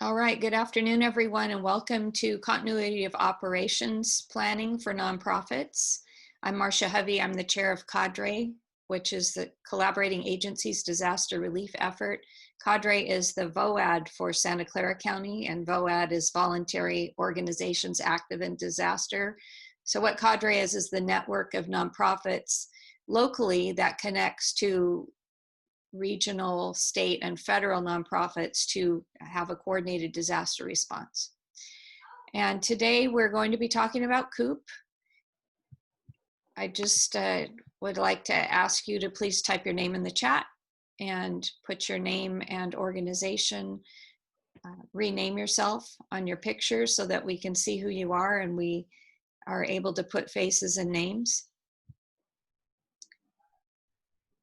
All right, good afternoon, everyone, and welcome to Continuity of Operations Planning for Nonprofits. I'm Marcia Hovey. I'm the chair of CADRE, which is the Collaborating Agencies Disaster Relief Effort. CADRE is the VOAD for Santa Clara County, and VOAD is Voluntary Organizations Active in Disaster. So what CADRE is the network of nonprofits locally that connects to regional, state, and federal nonprofits to have a coordinated disaster response. And today we're going to be talking about COOP. I just would like to ask you to please type your name in the chat and put your name and organization, rename yourself on your picture so that we can see who you are and we are able to put faces and names.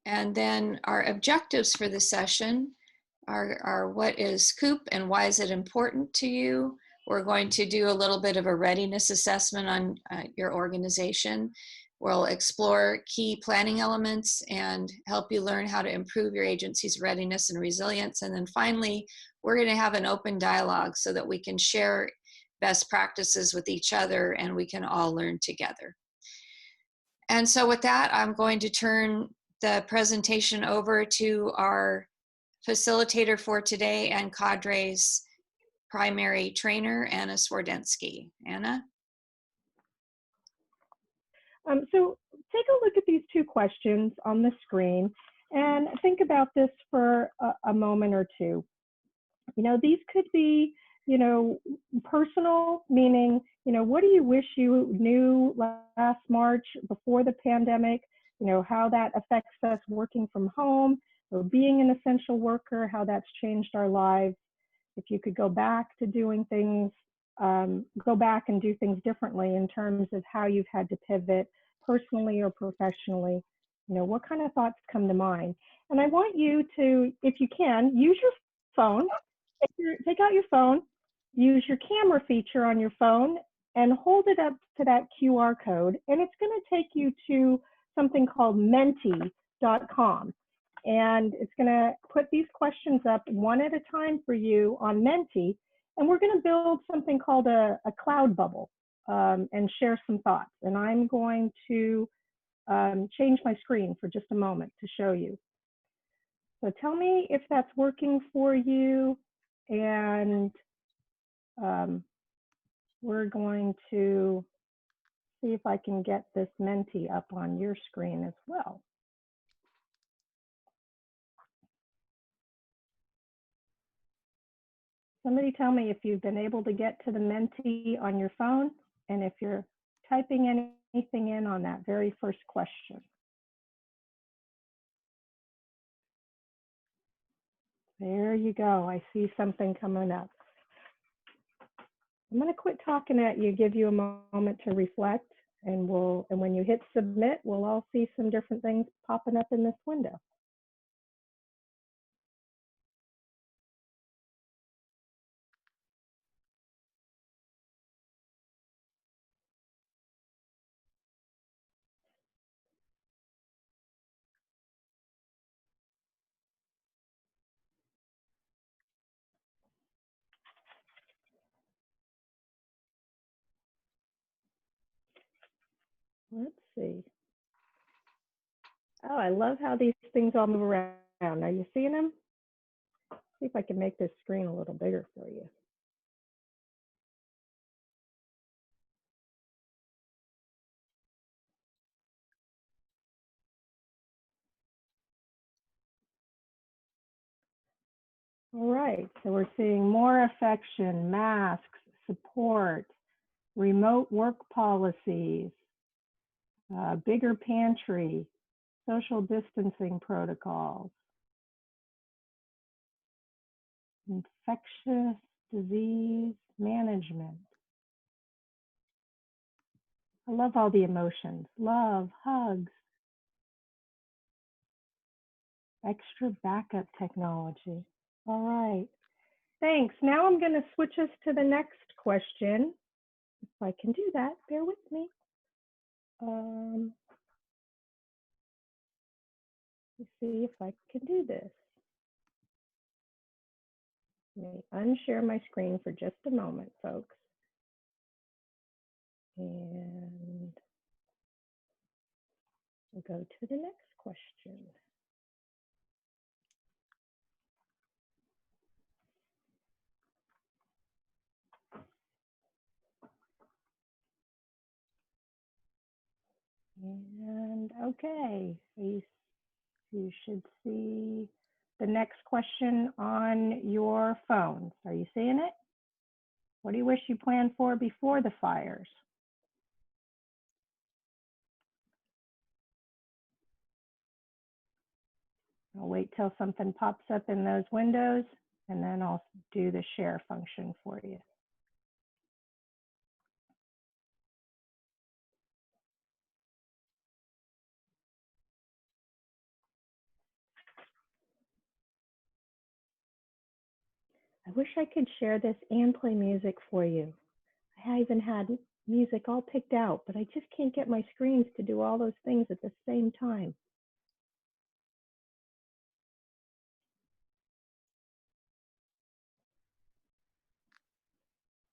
And then our objectives for the session are what is COOP and why is it important to you? We're going to do a little bit of a readiness assessment on your organization. We'll explore key planning elements and help you learn how to improve your agency's readiness and resilience. And then finally, we're going to have an open dialogue so that we can share best practices with each other and we can all learn together. And so with that, I'm going to turn the presentation over to our facilitator for today and CADRE's primary trainer, Anna Swardensky. Anna? So take a look at these two questions on the screen and think about this for a moment or two. You know, these could be, personal, meaning, what do you wish you knew last March before the pandemic? How that affects us working from home or being an essential worker, how that's changed our lives. If you could go back to doing things, go back and do things differently in terms of how you've had to pivot personally or professionally, what kind of thoughts come to mind? And I want you to, if you can, use your phone, take out your phone, use your camera feature on your phone and hold it up to that QR code. And it's going to take you to something called menti.com. And it's going to put these questions up one at a time for you on Menti. And we're going to build something called a cloud bubble and share some thoughts. And I'm going to change my screen for just a moment to show you. So tell me if that's working for you. And we're going to see if I can get this Menti up on your screen as well. Somebody tell me if you've been able to get to the Menti on your phone and if you're typing anything in on that very first question. There you go. I see something coming up. I'm going to quit talking at you, give you a moment to reflect, and when you hit submit, we'll all see some different things popping up in this window. Let's see. Oh, I love how these things all move around. Are you seeing them? See if I can make this screen a little bigger for you. All right, so we're seeing more affection, masks, support, remote work policies, bigger pantry, social distancing protocols, infectious disease management. I love all the emotions. Love, hugs, extra backup technology. All right, thanks. Now I'm going to switch us to the next question. If I can do that, bear with me. Let's see if I can do this. Let me unshare my screen for just a moment, folks. And we'll go to the next question. And okay, you should see the next question on your phones. Are you seeing it? What do you wish you planned for before the fires? I'll wait till something pops up in those windows, and then I'll do the share function for you. I wish I could share this and play music for you. I even had music all picked out, but I just can't get my screens to do all those things at the same time.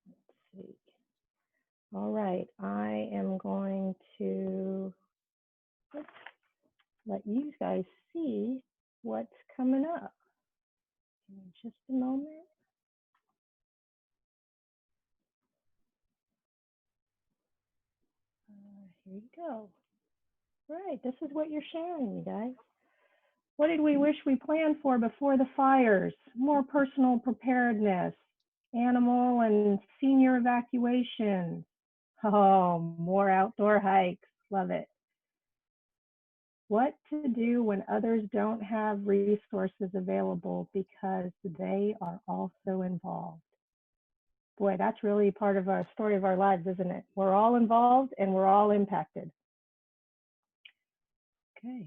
Let's see. All right, I am going to let you guys see what's coming up. Give me just a moment. Here you go. All right, this is what you're sharing, you guys. What did we wish we planned for before the fires? More personal preparedness, animal and senior evacuations. Oh, more outdoor hikes. Love it. What to do when others don't have resources available because they are also involved. Boy, that's really part of our story of our lives, isn't it? We're all involved and we're all impacted. Okay.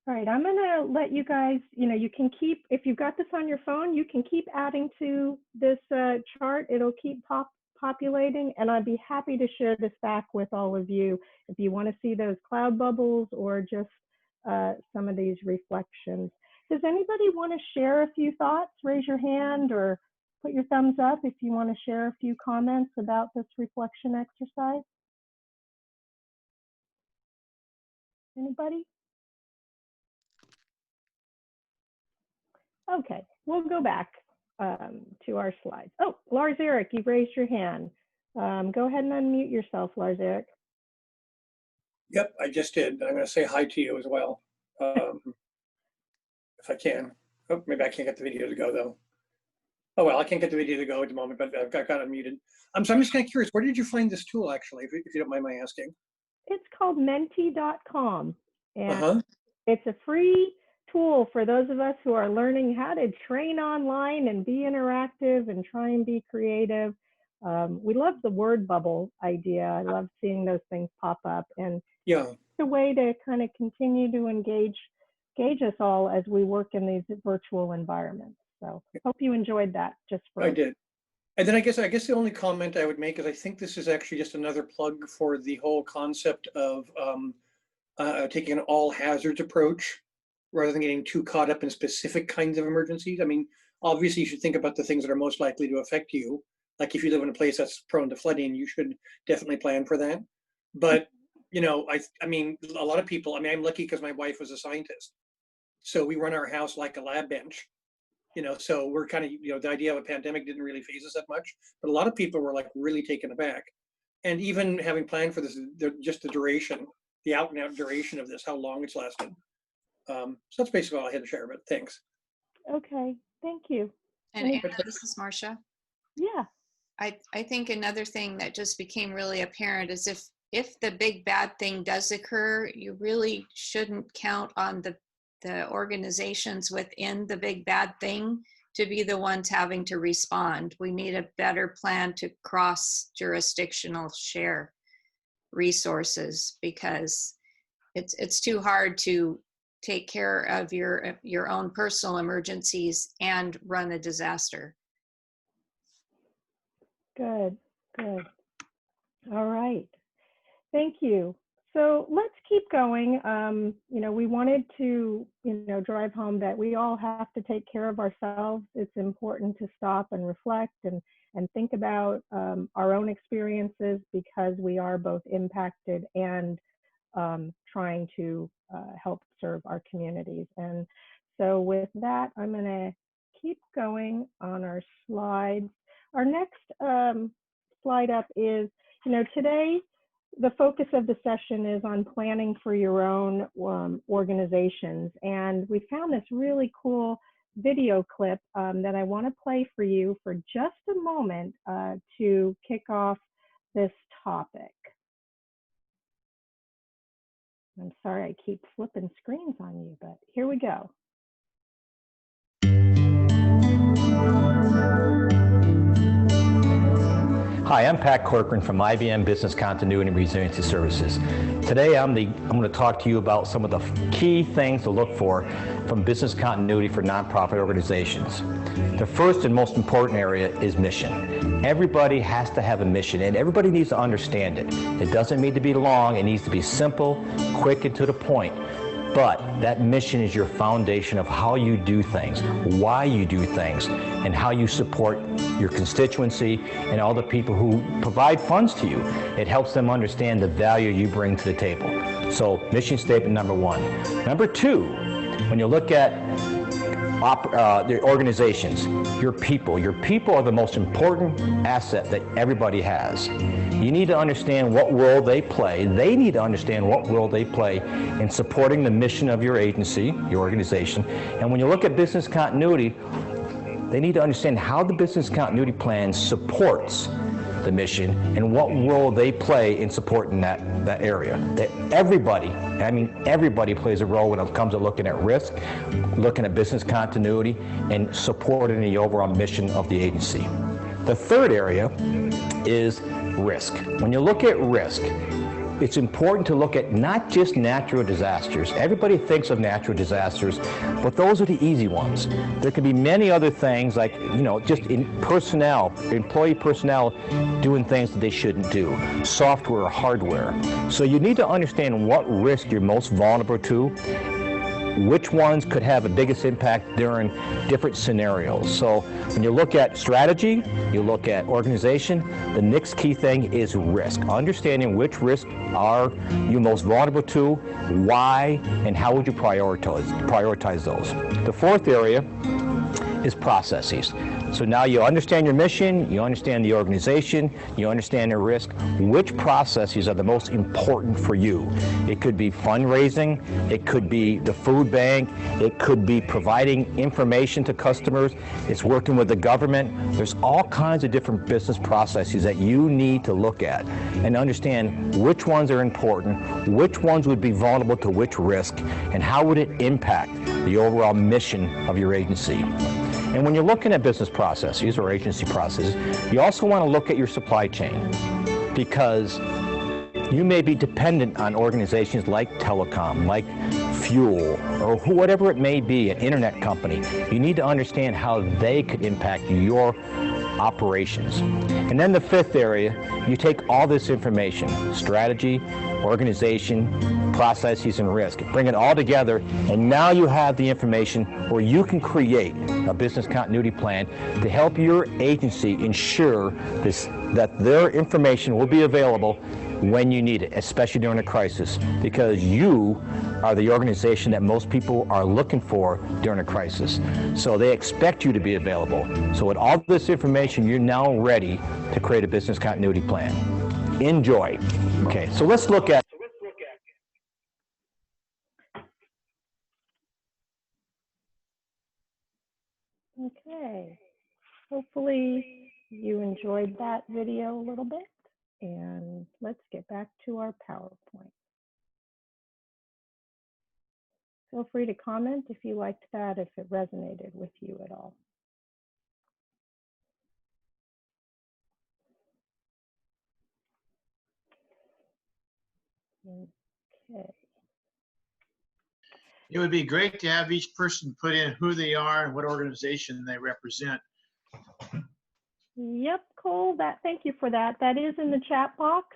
All right, I'm gonna let you guys, you can keep, if you've got this on your phone, you can keep adding to this chart. It'll keep populating, and I'd be happy to share this back with all of you if you want to see those cloud bubbles or just some of these reflections. Does anybody want to share a few thoughts? Raise your hand or put your thumbs up if you want to share a few comments about this reflection exercise. Anybody? Okay, we'll go back to our slides. Oh, Lars Eric, you've raised your hand. Go ahead and unmute yourself, Lars Eric. Yep, I just did. I'm going to say hi to you as well, if I can. Oh, maybe I can't get the video to go, though. Oh, well, I can't get the video to go at the moment, but I've got it muted. So I'm just kind of curious, where did you find this tool, actually, if you don't mind my asking? It's called menti.com, and it's a free tool for those of us who are learning how to train online and be interactive and try and be creative. We love the word bubble idea. I love seeing those things pop up, and yeah, it's a way to kind of continue to engage us all as we work in these virtual environments. So hope you enjoyed that. I did. And then I guess the only comment I would make is I think this is actually just another plug for the whole concept of taking an all hazards approach rather than getting too caught up in specific kinds of emergencies. I mean, obviously you should think about the things that are most likely to affect you. Like if you live in a place that's prone to flooding, you should definitely plan for that. But, I mean, a lot of people, I'm lucky because my wife was a scientist. So we run our house like a lab bench. So we're kind of, the idea of a pandemic didn't really faze us that much, but a lot of people were like really taken aback. And even having planned for this, just the duration, the out and out duration of this, how long it's lasted. So that's basically all I had to share, but thanks. Okay, thank you. And Anna, this is Marcia. Yeah. I think another thing that just became really apparent is if the big bad thing does occur, you really shouldn't count on the organizations within the big bad thing to be the ones having to respond. We need a better plan to cross jurisdictional share resources, because it's too hard to take care of your own personal emergencies and run a disaster. Good. All right. Thank you. So let's keep going. You know, we wanted to, you know, drive home that we all have to take care of ourselves. It's important to stop and reflect and think about our own experiences, because we are both impacted and trying to help serve our communities. And so with that, I'm going to keep going on our slides. Our next slide up is, you know, today, the focus of the session is on planning for your own organizations. And we found this really cool video clip that I want to play for you for just a moment to kick off this topic. I'm sorry I keep flipping screens on you, but here we go. Hi, I'm Pat Corcoran from IBM Business Continuity and Resiliency Services. Today I'm going to talk to you about some of the key things to look for from business continuity for nonprofit organizations. The first and most important area is mission. Everybody has to have a mission, and everybody needs to understand it. It doesn't need to be long, it needs to be simple, quick, and to the point. But that mission is your foundation of how you do things, why you do things, and how you support your constituency and all the people who provide funds to you. It helps them understand the value you bring to the table. So, mission statement number one. Number two, when you look at the organizations, your people are the most important asset that everybody has. You need to understand what role they play. They need to understand what role they play in supporting the mission of your agency, your organization. And when you look at business continuity, they need to understand how the business continuity plan supports the mission and what role they play in supporting that area. That everybody, I mean everybody, plays a role when it comes to looking at risk, looking at business continuity, and supporting the overall mission of the agency. The third area is risk. When you look at risk, it's important to look at not just natural disasters. Everybody thinks of natural disasters, but those are the easy ones. There could be many other things, like, you know, just in personnel, employee personnel doing things that they shouldn't do, software or hardware. So you need to understand what risk you're most vulnerable to, which ones could have the biggest impact during different scenarios. So when you look at strategy, you look at organization, the next key thing is risk. Understanding which risks are you most vulnerable to, why, and how would you prioritize those. The fourth area is processes. So now you understand your mission, you understand the organization, you understand the risk. Which processes are the most important for you? It could be fundraising, it could be the food bank, it could be providing information to customers, it's working with the government. There's all kinds of different business processes that you need to look at and understand which ones are important, which ones would be vulnerable to which risk, and how would it impact the overall mission of your agency. And when you're looking at business processes or agency processes, you also want to look at your supply chain, because you may be dependent on organizations like telecom, like fuel, or whatever it may be, an internet company. You need to understand how they could impact your operations. And then the fifth area, you take all this information, strategy, organization, processes, and risk, bring it all together, and now you have the information where you can create a business continuity plan to help your agency ensure that their information will be available when you need it, especially during a crisis, because you are the organization that most people are looking for during a crisis. So they expect you to be available. So with all this information, you're now ready to create a business continuity plan. Enjoy. Okay, so let's look at Okay, hopefully you enjoyed that video a little bit, and let's get back to our PowerPoint. Feel free to comment if you liked that, if it resonated with you at all. Okay. It would be great to have each person put in who they are and what organization they represent. Yep, Cole, thank you for that. That is in the chat box.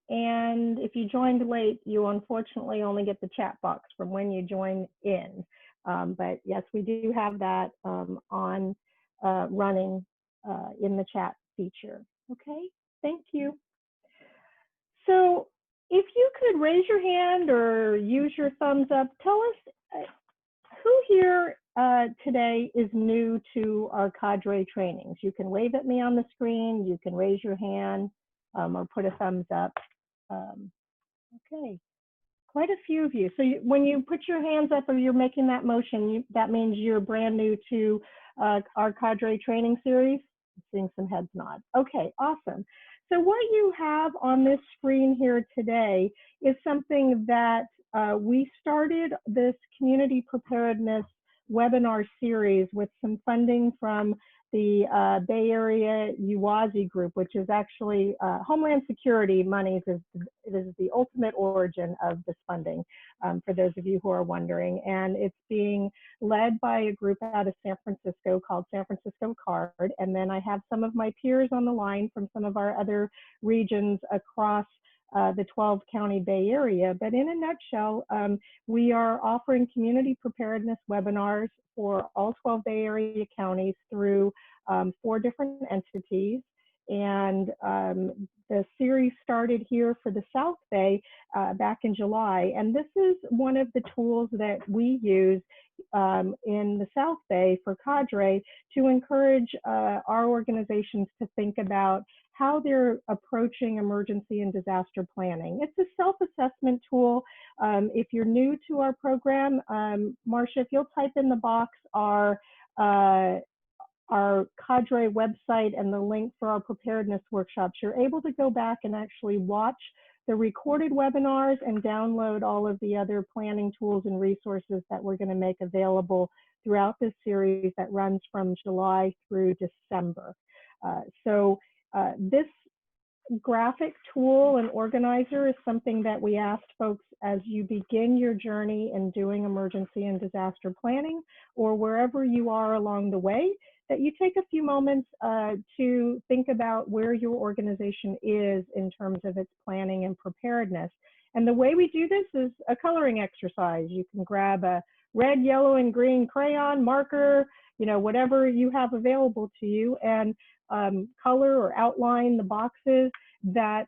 And if you joined late, you unfortunately only get the chat box from when you join in. But yes, we do have that on running in the chat feature. Okay, thank you. So if you could raise your hand or use your thumbs up, tell us who here today is new to our cadre trainings. You can wave at me on the screen, you can raise your hand or put a thumbs up. Okay, quite a few of you. So when you put your hands up or you're making that motion, that means you're brand new to our cadre training series. I'm seeing some heads nod. Okay, awesome. So what you have on this screen here today is something that we started this community preparedness webinar series with some funding from the Bay Area UASI group, which is actually Homeland Security monies. It is the ultimate origin of this funding, for those of you who are wondering. And it's being led by a group out of San Francisco called San Francisco CARD. And then I have some of my peers on the line from some of our other regions across the 12 county Bay Area. But in a nutshell, we are offering community preparedness webinars for all 12 Bay Area counties through 4 different entities. And the series started here for the South Bay back in July. And this is one of the tools that we use in the South Bay for cadre to encourage our organizations to think about how they're approaching emergency and disaster planning. It's a self-assessment tool. If you're new to our program, Marcia, if you'll type in the box our cadre website and the link for our preparedness workshops, you're able to go back and actually watch the recorded webinars and download all of the other planning tools and resources that we're going to make available throughout this series that runs from July through December. This graphic tool and organizer is something that we asked folks as you begin your journey in doing emergency and disaster planning, or wherever you are along the way, that you take a few moments to think about where your organization is in terms of its planning and preparedness. And the way we do this is a coloring exercise. You can grab a red, yellow, and green crayon, marker, whatever you have available to you, and color or outline the boxes that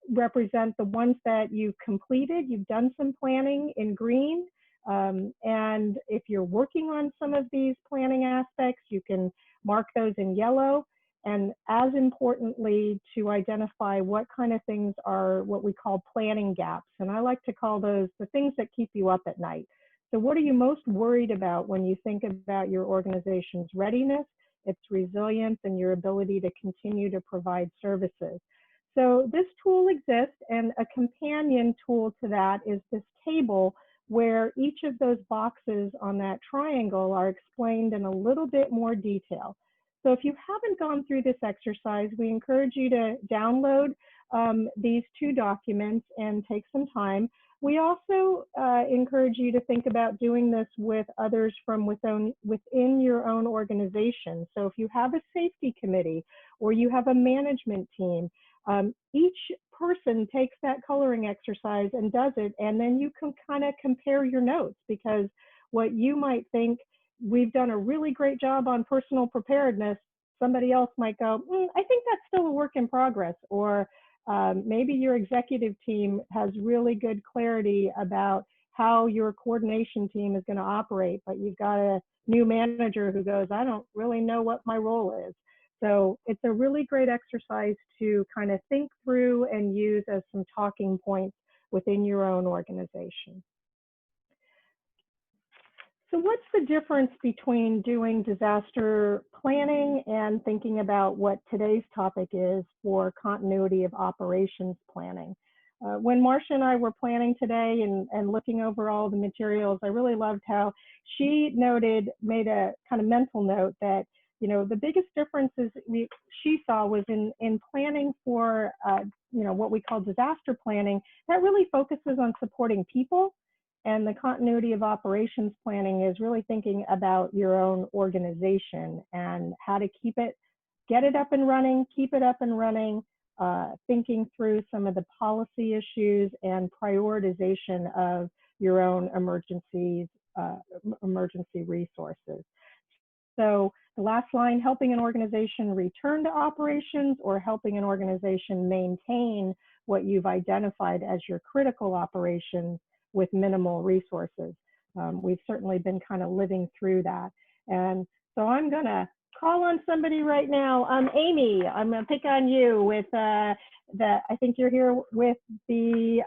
represent the ones that you've completed. You've done some planning in green. And if you're working on some of these planning aspects, you can mark those in yellow. And as importantly, to identify what kind of things are what we call planning gaps. And I like to call those the things that keep you up at night. So what are you most worried about when you think about your organization's readiness, its resilience, and your ability to continue to provide services? So this tool exists, and a companion tool to that is this table where each of those boxes on that triangle are explained in a little bit more detail. So if you haven't gone through this exercise, we encourage you to download these 2 documents and take some time. We also encourage you to think about doing this with others from within your own organization. So if you have a safety committee or you have a management team, each person takes that coloring exercise and does it, and then you can kind of compare your notes, because what you might think, we've done a really great job on personal preparedness, somebody else might go, I think that's still a work in progress, or maybe your executive team has really good clarity about how your coordination team is going to operate, but you've got a new manager who goes, I don't really know what my role is. So it's a really great exercise to kind of think through and use as some talking points within your own organization. So what's the difference between doing disaster planning and thinking about what today's topic is for continuity of operations planning? When Marcia and I were planning today and looking over all the materials, I really loved how she made a kind of mental note that, the biggest differences she saw was in planning for, what we call disaster planning. That really focuses on supporting people. And the continuity of operations planning is really thinking about your own organization and how to get it up and running, keep it up and running thinking through some of the policy issues and prioritization of your own emergency resources. So the last line, helping an organization return to operations or helping an organization maintain what you've identified as your critical operations with minimal resources. We've certainly been kind of living through that. And so I'm gonna call on somebody right now. Amy, I'm gonna pick on you with I think you're here with the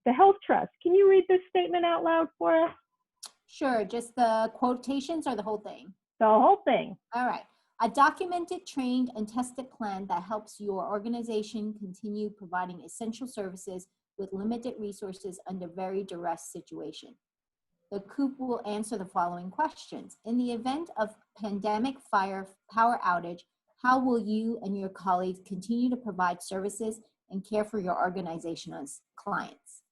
Health Trust. Can you read this statement out loud for us? Sure, just the quotations or the whole thing? The whole thing. All right. A documented, trained, and tested plan that helps your organization continue providing essential services with limited resources under very duress situation. The COOP will answer the following questions. In the event of pandemic power outage, how will you and your colleagues continue to provide services and care for your organization's clients?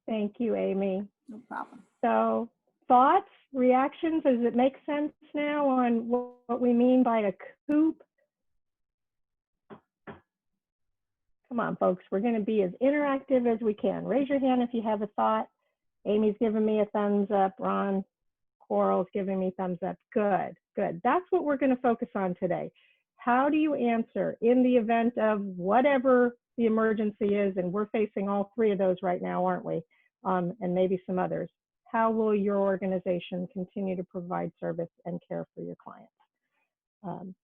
Thank you, Amy. No problem. So thoughts, reactions, does it make sense now on what we mean by a COOP? Come on, folks, we're going to be as interactive as we can. Raise your hand if you have a thought. Amy's giving me a thumbs up. Ron, Coral's giving me thumbs up. Good, good. That's what we're going to focus on today. How do you answer in the event of whatever the emergency is? And we're facing all three of those right now, aren't we? And maybe some others. How will your organization continue to provide service and care for your clients?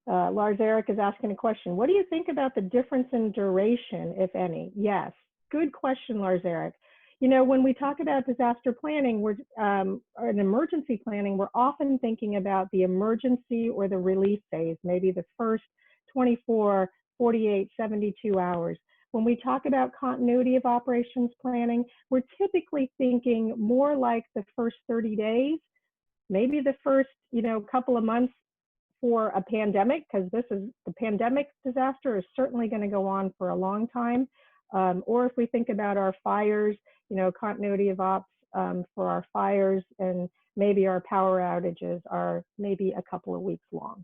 Lars Eric is asking a question. What do you think about the difference in duration, if any? Yes, good question, Lars Eric. You know, when we talk about disaster planning, an emergency planning, we're often thinking about the emergency or the relief phase, maybe the first 24, 48, 72 hours. When we talk about continuity of operations planning, we're typically thinking more like the first 30 days, maybe the first, couple of months for a pandemic, because the pandemic disaster is certainly going to go on for a long time. Or if we think about our fires, continuity of ops for our fires, and maybe our power outages are maybe a couple of weeks long.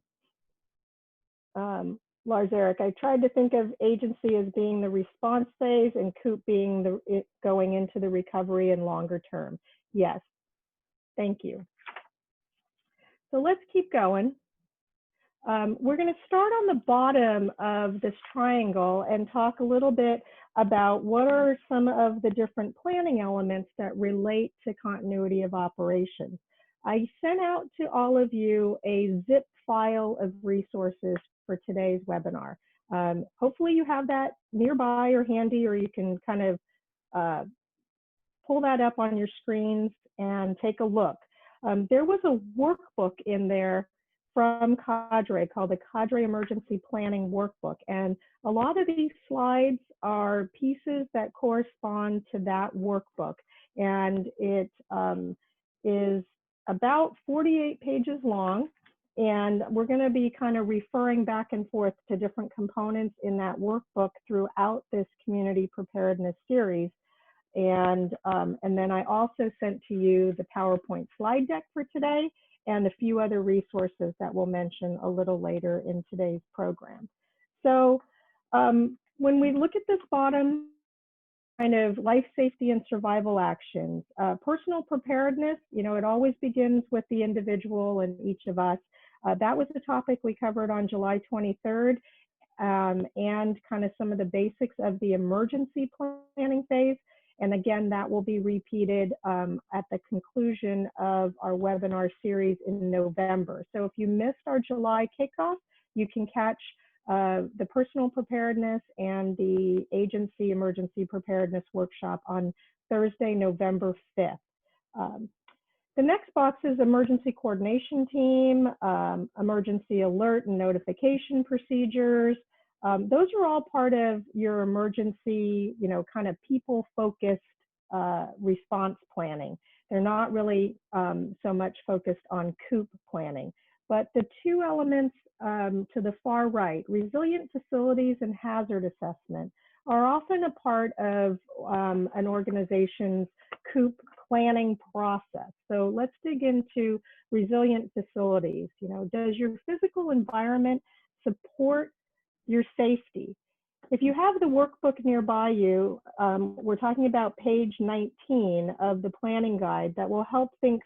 Lars Eric, I tried to think of agency as being the response phase and COOP being going into the recovery and longer term. Yes, thank you. So let's keep going. We're going to start on the bottom of this triangle and talk a little bit about what are some of the different planning elements that relate to continuity of operations. I sent out to all of you a zip file of resources for today's webinar. Hopefully you have that nearby or handy, or you can kind of pull that up on your screens and take a look. There was a workbook in there from Cadre called the Cadre Emergency Planning Workbook. And a lot of these slides are pieces that correspond to that workbook. And it is about 48 pages long. And we're going to be kind of referring back and forth to different components in that workbook throughout this community preparedness series. And then I also sent to you the PowerPoint slide deck for today and a few other resources that we'll mention a little later in today's program. So when we look at this bottom kind of life safety and survival actions, personal preparedness, it always begins with the individual and each of us. That was the topic we covered on July 23rd, and kind of some of the basics of the emergency planning phase. And again, that will be repeated at the conclusion of our webinar series in November. So if you missed our July kickoff, you can catch the personal preparedness and the agency emergency preparedness workshop on Thursday, November 5th. The next box is emergency coordination team, emergency alert and notification procedures. Those are all part of your emergency, kind of people-focused response planning. They're not really so much focused on COOP planning. But the two elements to the far right, resilient facilities and hazard assessment, are often a part of an organization's COOP planning process. So let's dig into resilient facilities. Does your physical environment support your safety. If you have the workbook nearby you, we're talking about page 19 of the planning guide that will help you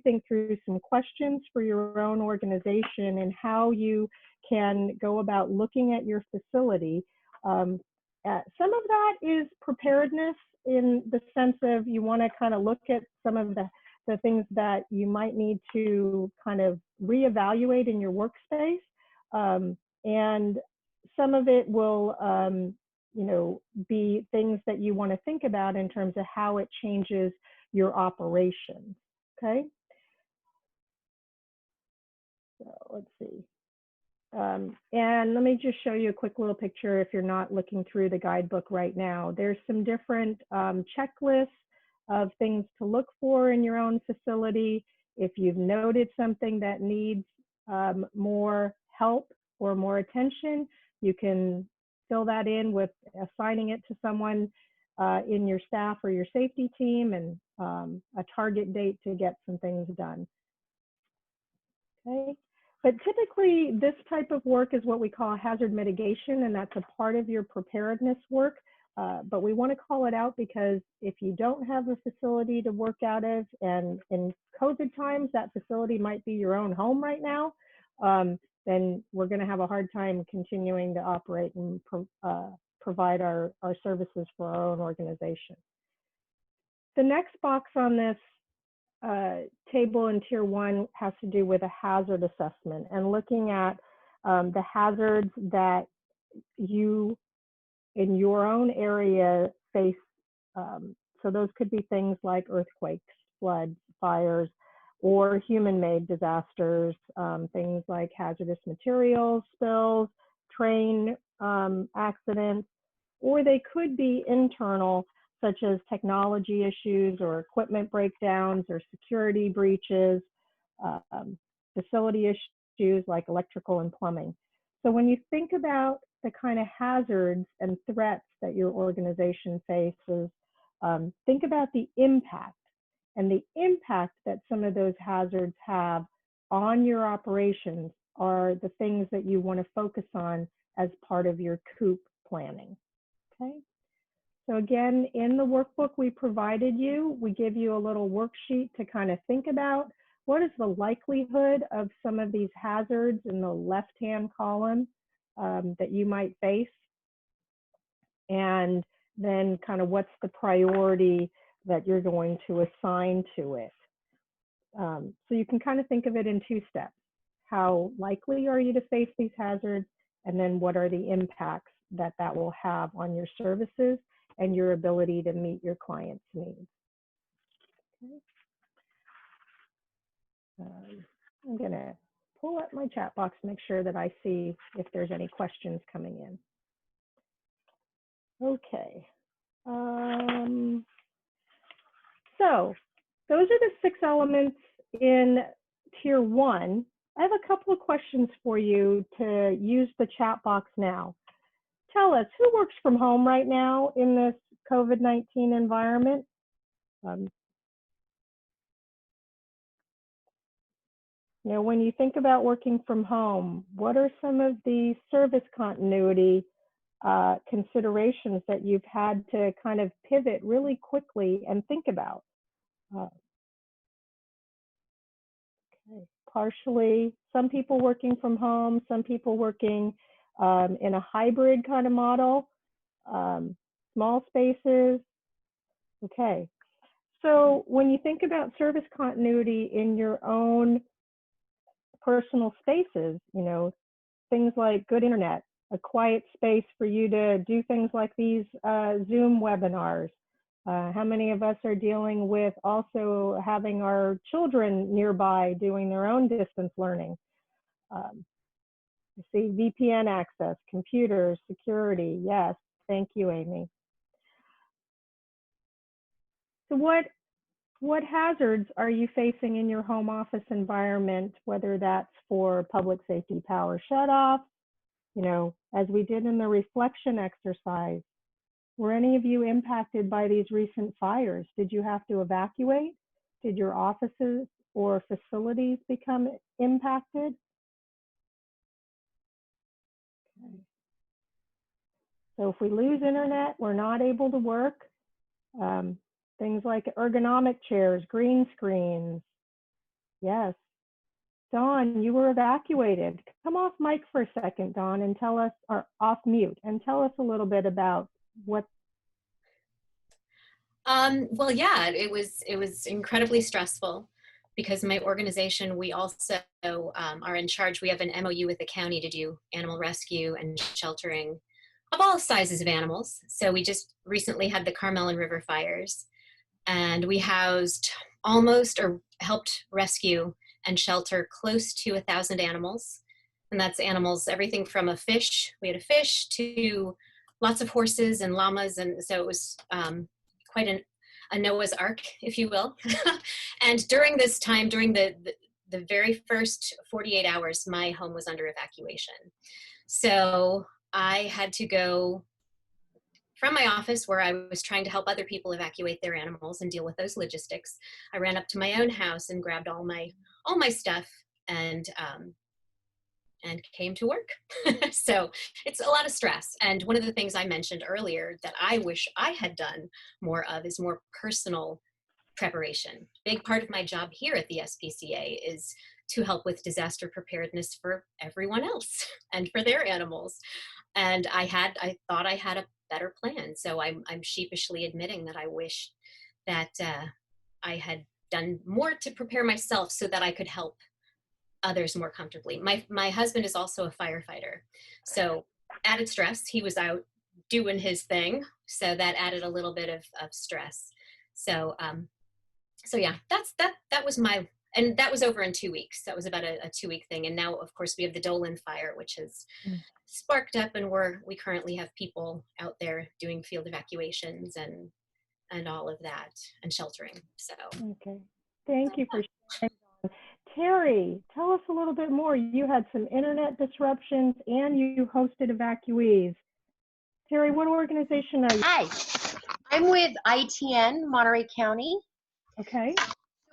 think through some questions for your own organization and how you can go about looking at your facility. Some of that is preparedness in the sense of you want to kind of look at some of the things that you might need to kind of reevaluate in your workspace. And some of it will, be things that you want to think about in terms of how it changes your operations, okay? So let's see. And let me just show you a quick little picture if you're not looking through the guidebook right now. There's some different checklists of things to look for in your own facility. If you've noted something that needs more help or more attention, you can fill that in with assigning it to someone in your staff or your safety team and a target date to get some things done. Okay. But typically, this type of work is what we call hazard mitigation, and that's a part of your preparedness work. But we want to call it out because if you don't have a facility to work out of, and in COVID times, that facility might be your own home right now, then we're going to have a hard time continuing to operate and provide our services for our own organization. The next box on this table in Tier 1 has to do with a hazard assessment and looking at the hazards that you in your own area face. So those could be things like earthquakes, floods, fires, or human-made disasters, things like hazardous materials spills, train accidents, or they could be internal, such as technology issues or equipment breakdowns or security breaches, facility issues like electrical and plumbing. So when you think about the kind of hazards and threats that your organization faces, think about the impact and the impact that some of those hazards have on your operations are the things that you want to focus on as part of your COOP planning, okay? So again, in the workbook we provided you, we give you a little worksheet to kind of think about what is the likelihood of some of these hazards in the left-hand column that you might face, and then kind of what's the priority that you're going to assign to it. So you can kind of think of it in two steps. How likely are you to face these hazards? And then what are the impacts that that will have on your services and your ability to meet your clients' needs? Okay. I'm gonna pull up my chat box, make sure that I see if there's any questions coming in. Okay. So those are the 6 elements in Tier 1. I have a couple of questions for you to use the chat box now. Tell us, who works from home right now in this COVID-19 environment? You know, when you think about working from home, what are some of the service continuity considerations that you've had to kind of pivot really quickly and think about? Okay. Partially, some people working from home, some people working in a hybrid kind of model, small spaces. Okay. So when you think about service continuity in your own personal spaces, you know, things like good internet, a quiet space for you to do things like these Zoom webinars. How many of us are dealing with also having our children nearby doing their own distance learning? You see VPN access, computers, security. Yes, thank you, Amy. So what hazards are you facing in your home office environment, whether that's for public safety power shutoff, you know, as we did in the reflection exercise? Were any of you impacted by these recent fires? Did you have to evacuate? Did your offices or facilities become impacted? So if we lose internet, we're not able to work. Things like ergonomic chairs, green screens. Yes. Dawn, you were evacuated. Come off mic for a second, Dawn, and tell us, or off mute, and tell us a little bit about what. Well, yeah, it was incredibly stressful because my organization, we also are in charge. We have an MOU with the county to do animal rescue and sheltering of all sizes of animals. So we just recently had the Carmel River fires, and we housed almost, or helped rescue and shelter close to 1,000 animals. And that's animals, everything from a fish, we had a fish, to lots of horses and llamas. And so it was quite a Noah's Ark, if you will. And during this time, during the very first 48 hours, my home was under evacuation. So I had to go from my office, where I was trying to help other people evacuate their animals and deal with those logistics. I ran up to my own house and grabbed all my stuff and came to work. So it's a lot of stress. And one of the things I mentioned earlier that I wish I had done more of is more personal preparation. Big part of my job here at the SPCA is to help with disaster preparedness for everyone else and for their animals. And I thought I had a better plan. So I'm sheepishly admitting that I wish that I had done more to prepare myself so that I could help others more comfortably. My husband is also a firefighter. So added stress, he was out doing his thing. So that added a little bit of stress. So yeah, that was my, and that was over in 2 weeks. That was about a 2-week thing. And now, of course, we have the Dolan fire, which has sparked up, and we currently have people out there doing field evacuations and all of that, and sheltering. So Okay, thank you for sharing. Terry, tell us a little bit more. You had some internet disruptions and you hosted evacuees. Terry, what organization are you? Hi, I'm with ITN, Monterey County. Okay.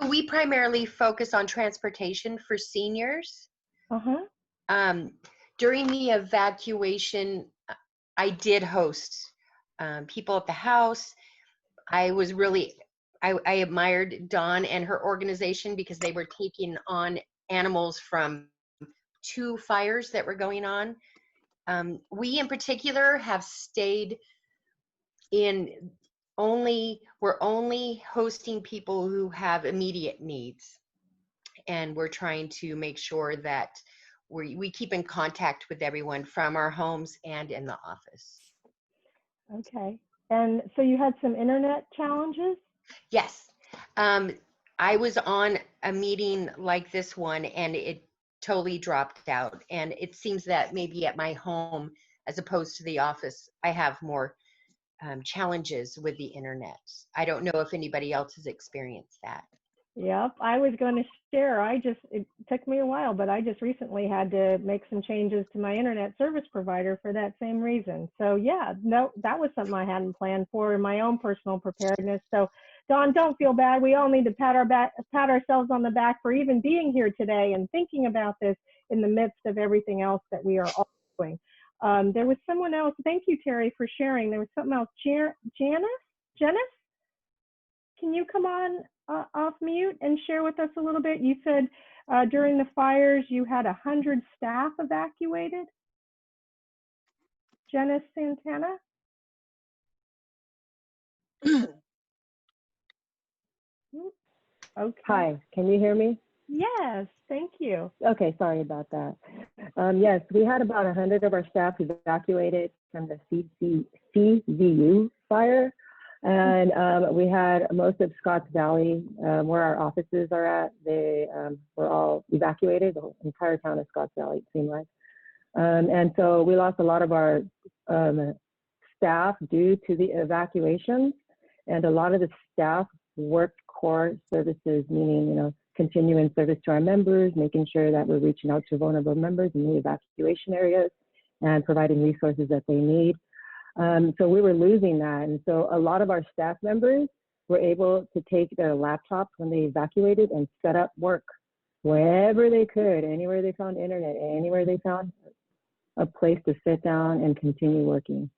We primarily focus on transportation for seniors. During the evacuation, I did host people at the house. I admired Dawn and her organization because they were taking on animals from 2 fires that were going on. We in particular have stayed we're only hosting people who have immediate needs. And we're trying to make sure that we keep in contact with everyone from our homes and in the office. Okay. And so you had some internet challenges? Yes. I was on a meeting like this one and it totally dropped out. And it seems that maybe at my home, as opposed to the office, I have more challenges with the internet. I don't know if anybody else has experienced that. Yep, I was going to share. It took me a while, but I just recently had to make some changes to my internet service provider for that same reason. So yeah, no, that was something I hadn't planned for in my own personal preparedness. So Dawn, don't feel bad. We all need to pat ourselves on the back for even being here today and thinking about this in the midst of everything else that we are all doing. There was someone else. Thank you, Terry, for sharing. There was something else. Janice? Can you come on off mute and share with us a little bit? You said during the fires you had 100 staff evacuated. Janice Santana? Okay. Hi, can you hear me? Yes, thank you. Okay, sorry about that. Yes, we had about 100 of our staff evacuated from the CVU fire. And we had most of Scotts Valley, where our offices are at, they were all evacuated, the entire town of Scotts Valley, it seemed like. And so we lost a lot of our staff due to the evacuations. And a lot of the staff worked core services, meaning, continuing service to our members, making sure that we're reaching out to vulnerable members in the evacuation areas and providing resources that they need. So we were losing that. And so a lot of our staff members were able to take their laptops when they evacuated and set up work wherever they could, anywhere they found internet, anywhere they found a place to sit down and continue working.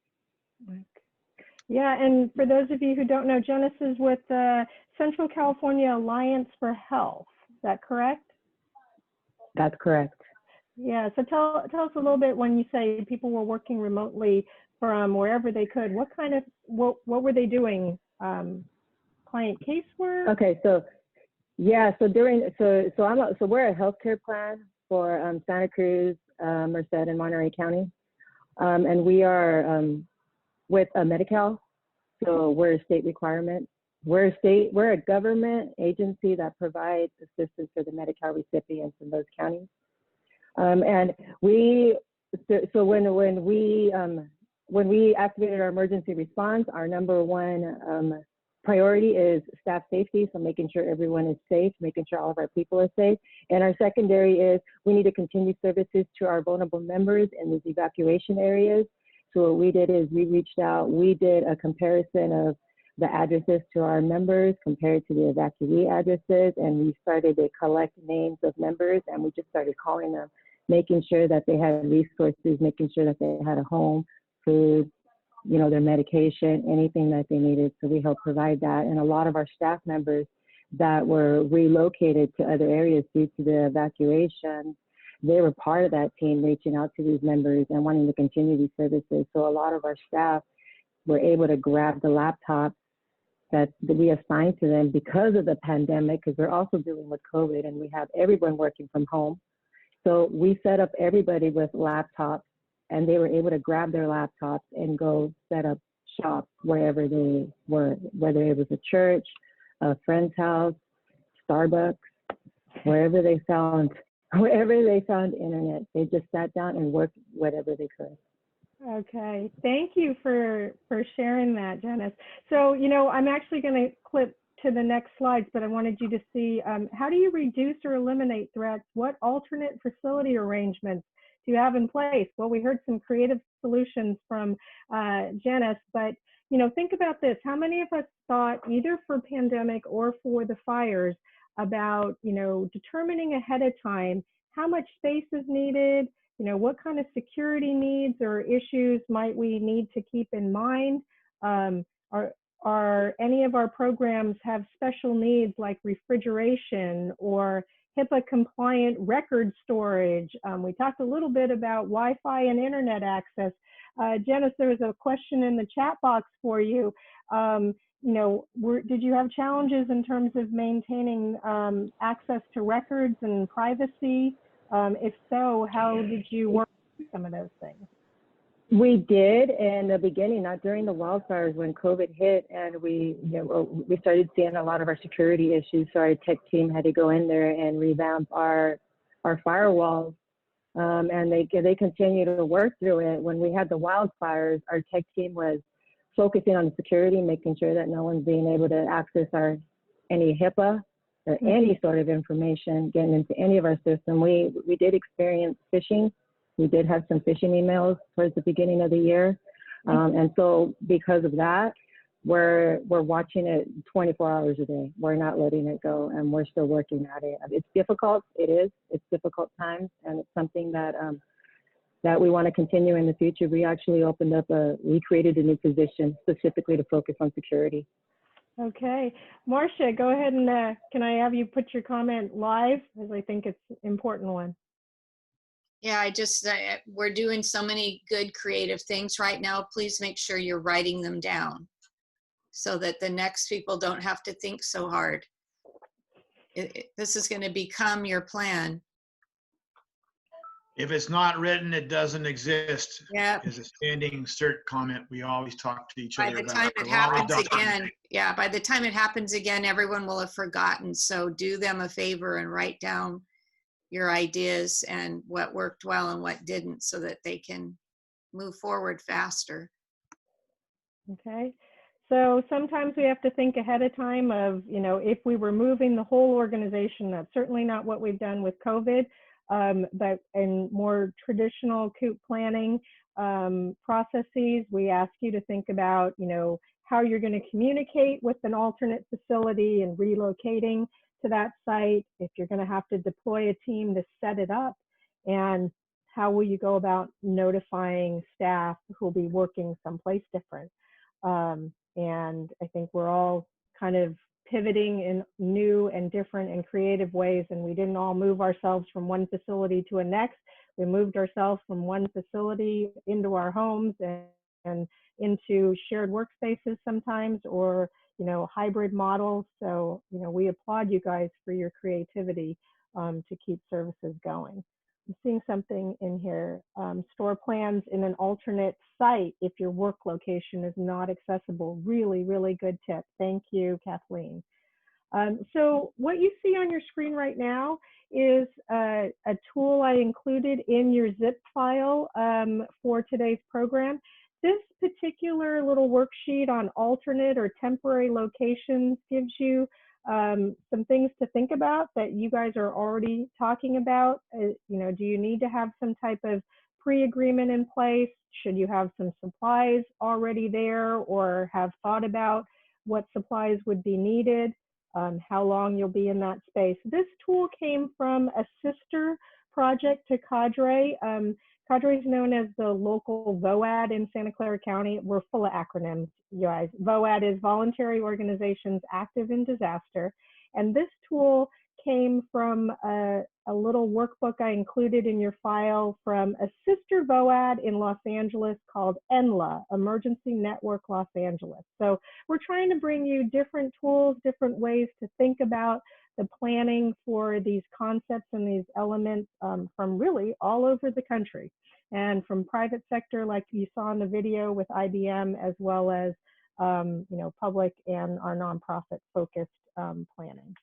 Yeah, and for those of you who don't know, Janice is with the Central California Alliance for Health. Is that correct? That's correct. Yeah, so tell us a little bit when you say people were working remotely from wherever they could. What kind of, what were they doing? Client casework? Okay, so yeah, so we're a healthcare plan for Santa Cruz, Merced, and Monterey County, and we are with Medi-Cal, so we're a state requirement. We're a government agency that provides assistance for the Medi-Cal recipients in those counties. And when we activated our emergency response, our number one priority is staff safety, so making sure everyone is safe, making sure all of our people are safe. And our secondary is we need to continue services to our vulnerable members in these evacuation areas. So what we did is we reached out, we did a comparison of the addresses to our members compared to the evacuee addresses, and we started to collect names of members, and we just started calling them, making sure that they had resources, making sure that they had a home, food, you know, their medication, anything that they needed. So we helped provide that. And a lot of our staff members that were relocated to other areas due to the evacuation, they were part of that team reaching out to these members and wanting to continue these services. So a lot of our staff were able to grab the laptops that we assigned to them because of the pandemic, because we're also dealing with COVID and we have everyone working from home. So we set up everybody with laptops, and they were able to grab their laptops and go set up shop wherever they were, whether it was a church, a friend's house, Starbucks, wherever they found internet. They just sat down and worked whatever they could. Okay, thank you for sharing that, Janice. So, you know, I'm actually going to clip to the next slides, but I wanted you to see how do you reduce or eliminate threats? What alternate facility arrangements do you have in place? Well, we heard some creative solutions from Janice, but, you know, think about this. How many of us thought either for pandemic or for the fires about, you know, determining ahead of time how much space is needed, you know, what kind of security needs or issues might we need to keep in mind? Are any of our programs have special needs like refrigeration or HIPAA compliant record storage? We talked a little bit about Wi-Fi and internet access. Janice, there was a question in the chat box for you. You know, did you have challenges in terms of maintaining access to records and privacy? If so, how did you work through some of those things? We did in the beginning, not during the wildfires when COVID hit, and we started seeing a lot of our security issues. So our tech team had to go in there and revamp our firewalls, and they continue to work through it. When we had the wildfires, our tech team was focusing on the security, making sure that no one's being able to access any HIPAA or any sort of information getting into any of our system. We did experience phishing. We did have some phishing emails towards the beginning of the year. And so because of that, we're watching it 24 hours a day. We're not letting it go, and we're still working at it. It's difficult. It's difficult times, and it's something that that we want to continue in the future. We actually we created a new position specifically to focus on security. Okay, Marcia, go ahead and can I have you put your comment live, as I think it's an important one. Yeah, we're doing so many good creative things right now. Please make sure you're writing them down so that the next people don't have to think so hard. This is going to become your plan. If it's not written, it doesn't exist. Yeah. Is a standing cert comment we always talk to each other about. By the time it happens again, yeah, by the time it happens again, everyone will have forgotten. So do them a favor and write down your ideas and what worked well and what didn't, so that they can move forward faster. Okay, so sometimes we have to think ahead of time of, you know, if we were moving the whole organization. That's certainly not what we've done with COVID, but in more traditional COOP planning processes, we ask you to think about, you know, how you're going to communicate with an alternate facility and relocating to that site, if you're going to have to deploy a team to set it up, and how will you go about notifying staff who will be working someplace different? And I think we're all kind of pivoting in new and different and creative ways, and we didn't all move ourselves from one facility to a next. We moved ourselves from one facility into our homes and into shared workspaces sometimes, or hybrid models. So we applaud you guys for your creativity to keep services going. I'm seeing something in here. Store plans in an alternate site if your work location is not accessible. Really, really good tip. Thank you, Kathleen. So what you see on your screen right now is a tool I included in your zip file for today's program. This particular little worksheet on alternate or temporary locations gives you some things to think about that you guys are already talking about. Do you need to have some type of pre-agreement in place? Should you have some supplies already there, or have thought about what supplies would be needed? How long you'll be in that space. This tool came from a sister project to Cadre. Cadre is known as the local VOAD in Santa Clara County. We're full of acronyms, you guys. VOAD is Voluntary Organizations Active in Disaster. And this tool came from a little workbook I included in your file from a sister VOAD in Los Angeles called ENLA, Emergency Network Los Angeles. So we're trying to bring you different tools, different ways to think about the planning for these concepts and these elements from really all over the country, and from private sector like you saw in the video with IBM, as well as public and our nonprofit focused planning.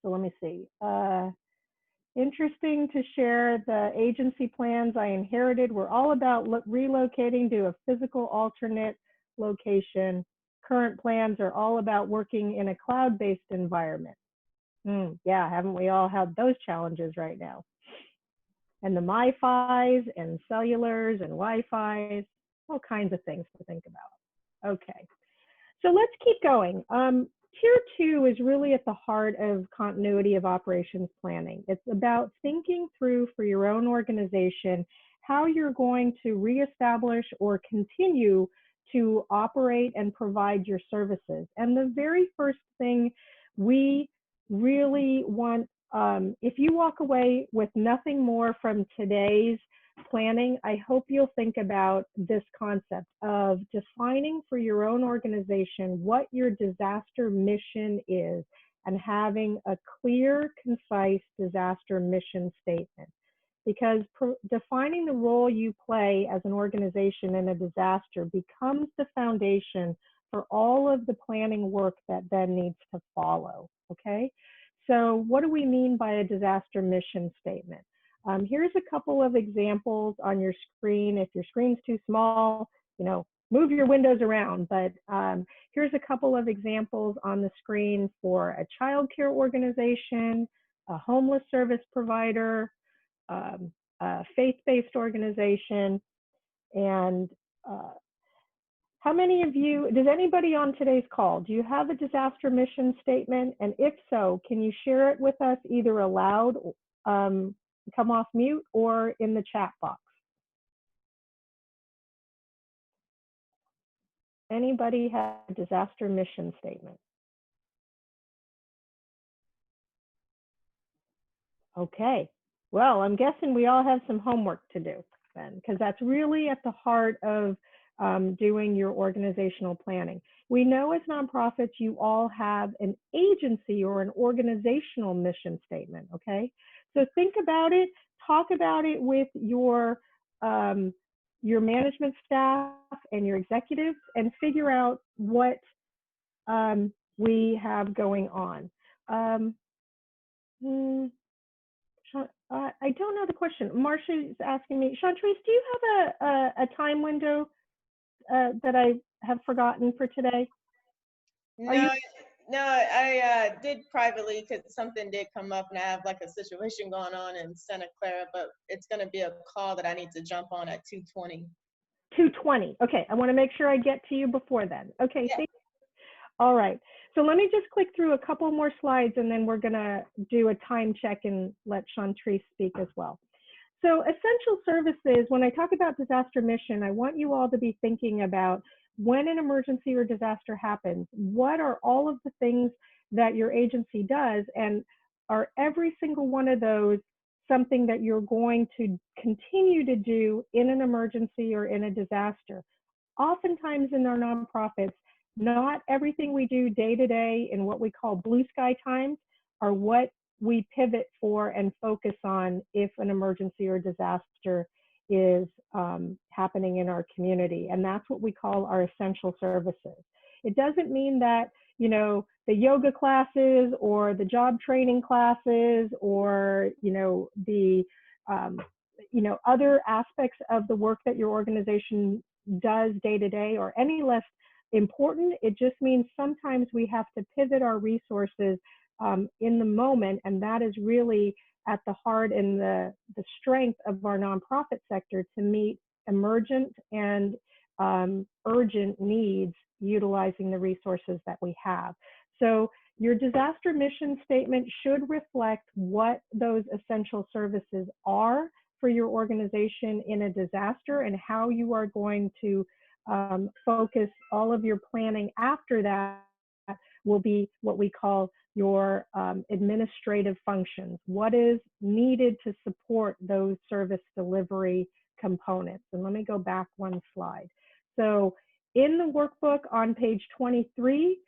So let me see. Interesting to share, the agency plans I inherited were all about relocating to a physical alternate location. Current plans are all about working in a cloud-based environment. Yeah, haven't we all had those challenges right now? And the MiFis and cellulars and Wi-Fis, all kinds of things to think about. Okay, so let's keep going. Tier 2 is really at the heart of continuity of operations planning. It's about thinking through for your own organization how you're going to reestablish or continue to operate and provide your services. And the very first thing we really want, if you walk away with nothing more from today's planning, I hope you'll think about this concept of defining for your own organization what your disaster mission is, and having a clear, concise disaster mission statement. Because defining the role you play as an organization in a disaster becomes the foundation for all of the planning work that then needs to follow, okay? So what do we mean by a disaster mission statement? Here's a couple of examples on your screen. If your screen's too small, move your windows around. But here's a couple of examples on the screen for a child care organization, a homeless service provider, a faith-based organization. And how many of you, does anybody on today's call, do you have a disaster mission statement? And if so, can you share it with us either aloud, come off mute, or in the chat box? Anybody have a disaster mission statement? Okay, well, I'm guessing we all have some homework to do then, because that's really at the heart of doing your organizational planning. We know as nonprofits, you all have an agency or an organizational mission statement, okay? So think about it, talk about it with your management staff and your executives, and figure out what we have going on. I don't know the question. Marcia is asking me, Chantrice, do you have a time window that I have forgotten for today? No, I did privately because something did come up and I have like a situation going on in Santa Clara, but it's going to be a call that I need to jump on at 2:20. 2:20. Okay, I want to make sure I get to you before then. Okay, Yeah. All right. So let me just click through a couple more slides, and then we're going to do a time check and let Chantrice speak as well. So essential services, when I talk about disaster mission, I want you all to be thinking about when an emergency or disaster happens, what are all of the things that your agency does, and are every single one of those something that you're going to continue to do in an emergency or in a disaster? Oftentimes in our nonprofits, not everything we do day to day in what we call blue sky times are what we pivot for and focus on if an emergency or disaster is happening in our community. And that's what we call our essential services. It doesn't mean that, you know, the yoga classes or the job training classes or, you know, the, you know, other aspects of the work that your organization does day to day are any less important. It just means sometimes we have to pivot our resources in the moment, and that is really at the heart and the strength of our nonprofit sector to meet emergent and urgent needs utilizing the resources that we have. So your disaster mission statement should reflect what those essential services are for your organization in a disaster and how you are going to focus all of your planning after that will be what we call your administrative functions. What is needed to support those service delivery components? And let me go back one slide. So in the workbook on page 23,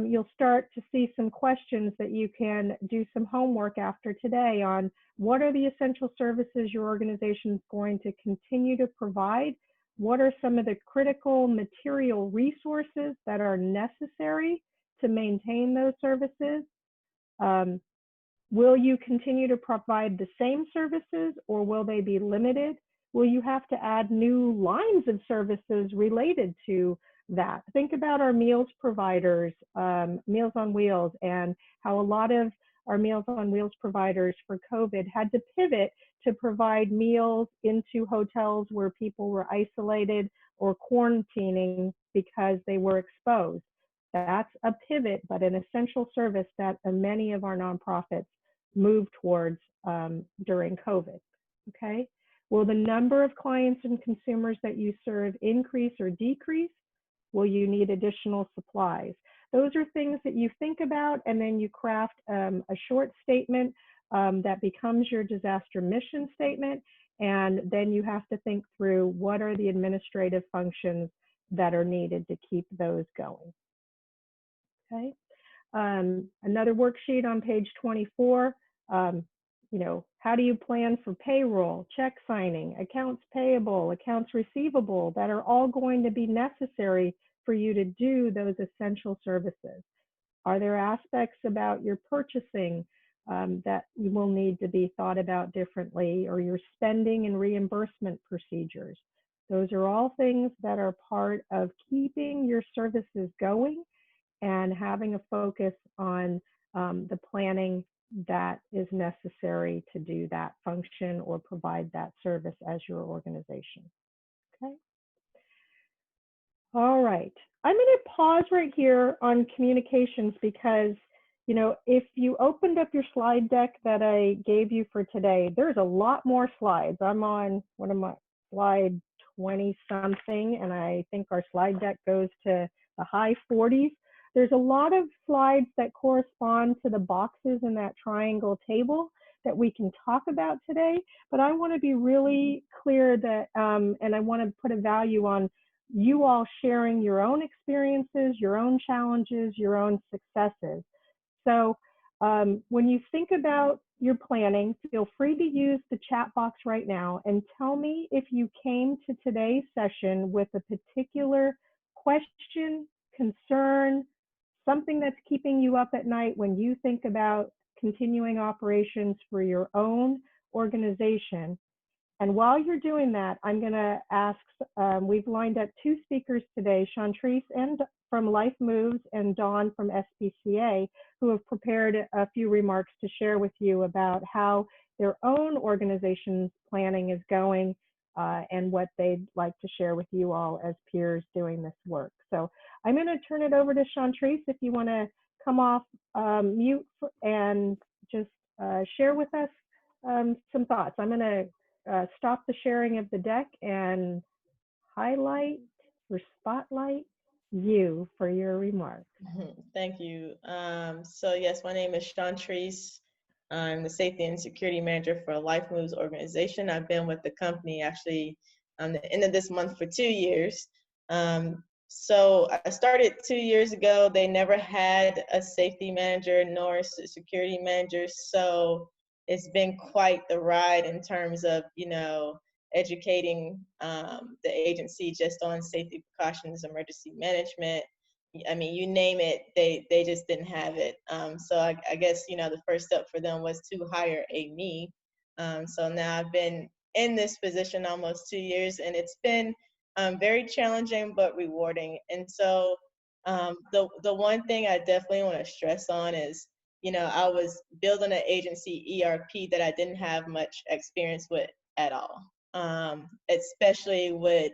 you'll start to see some questions that you can do some homework after today on what are the essential services your organization is going to continue to provide? What are some of the critical material resources that are necessary to maintain those services? Will you continue to provide the same services or will they be limited? Will you have to add new lines of services related to that? Think about our meals providers, Meals on Wheels, and how a lot of our Meals on Wheels providers for COVID had to pivot to provide meals into hotels where people were isolated or quarantining because they were exposed. That's a pivot, but an essential service that many of our nonprofits moved towards during COVID, okay? Will the number of clients and consumers that you serve increase or decrease? Will you need additional supplies? Those are things that you think about, and then you craft a short statement that becomes your disaster mission statement, and then you have to think through what are the administrative functions that are needed to keep those going. Okay. Another worksheet on page 24. You know, how do you plan for payroll, check signing, accounts payable, accounts receivable that are all going to be necessary for you to do those essential services? Are there aspects about your purchasing that you will need to be thought about differently, or your spending and reimbursement procedures? Those are all things that are part of keeping your services going and having a focus on the planning that is necessary to do that function or provide that service as your organization. Okay. All right. I'm going to pause right here on communications because, you know, if you opened up your slide deck that I gave you for today, there's a lot more slides. I'm on, what am I, slide 20 something, and I think our slide deck goes to the high 40s. There's a lot of slides that correspond to the boxes in that triangle table that we can talk about today, but I want to be really clear that, and I want to put a value on you all sharing your own experiences, your own challenges, your own successes. So when you think about your planning, feel free to use the chat box right now and tell me if you came to today's session with a particular question, concern, something that's keeping you up at night when you think about continuing operations for your own organization. And while you're doing that, I'm going to ask, we've lined up two speakers today, Chantrice and from Life Moves and Dawn from SPCA, who have prepared a few remarks to share with you about how their own organization's planning is going and what they'd like to share with you all as peers doing this work. So I'm going to turn it over to Chantrice if you want to come off mute and just share with us some thoughts. I'm going to stop the sharing of the deck and highlight or spotlight you for your remarks. Thank you. So yes, my name is Chantrice. I'm the Safety and Security Manager for Life Moves organization. I've been with the company actually the end of this month for 2 years. So I started 2 years ago. They never had a safety manager nor a security manager. So it's been quite the ride in terms of, educating the agency just on safety precautions, emergency management. I mean, you name it, they just didn't have it. So I guess, the first step for them was to hire a me. So now I've been in this position almost 2 years, and it's been very challenging but rewarding. And so the one thing I definitely want to stress on is, I was building an agency ERP that I didn't have much experience with at all, especially with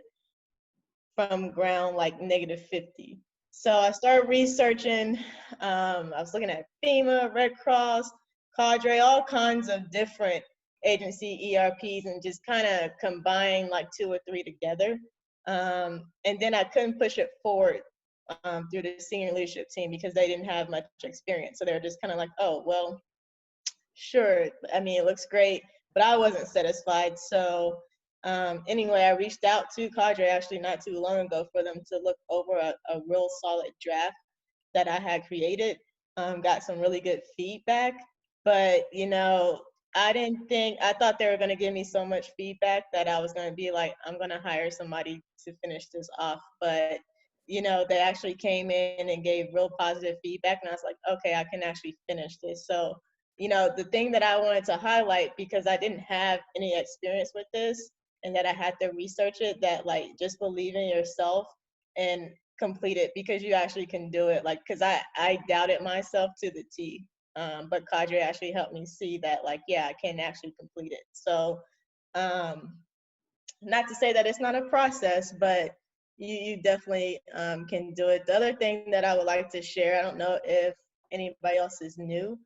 from ground like -50. So I started researching. I was looking at FEMA, Red Cross, Cadre, all kinds of different agency ERPs, and just kind of combine like 2 or 3 together. And then I couldn't push it forward through the senior leadership team because they didn't have much experience. So they were just kind of like, oh, well, sure. I mean, it looks great, but I wasn't satisfied. So anyway, I reached out to Cadre actually not too long ago for them to look over a real solid draft that I had created. Got some really good feedback, but I thought they were going to give me so much feedback that I was going to be like, I'm going to hire somebody to finish this off. But they actually came in and gave real positive feedback, and I was like, okay, I can actually finish this. So the thing that I wanted to highlight, because I didn't have any experience with this and that I had to research it, that like just believe in yourself and complete it, because you actually can do it. Like, because I doubted myself to the T, but Cadre actually helped me see that, like, yeah, I can actually complete it. So not to say that it's not a process, but you definitely can do it. The other thing that I would like to share, I don't know if anybody else is new,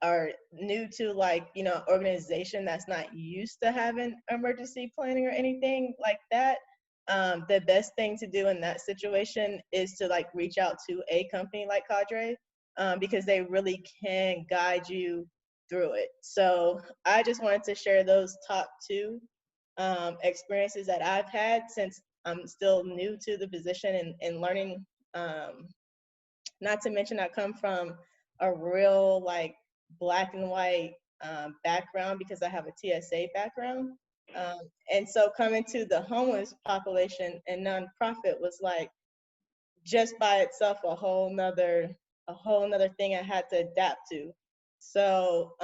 are new to like, organization that's not used to having emergency planning or anything like that. The best thing to do in that situation is to like reach out to a company like Cadre, because they really can guide you through it. So I just wanted to share those top 2 experiences that I've had, since I'm still new to the position and learning. Not to mention I come from a real like black and white background, because I have a TSA background. And so coming to the homeless population and nonprofit was like just by itself a whole nother thing I had to adapt to. So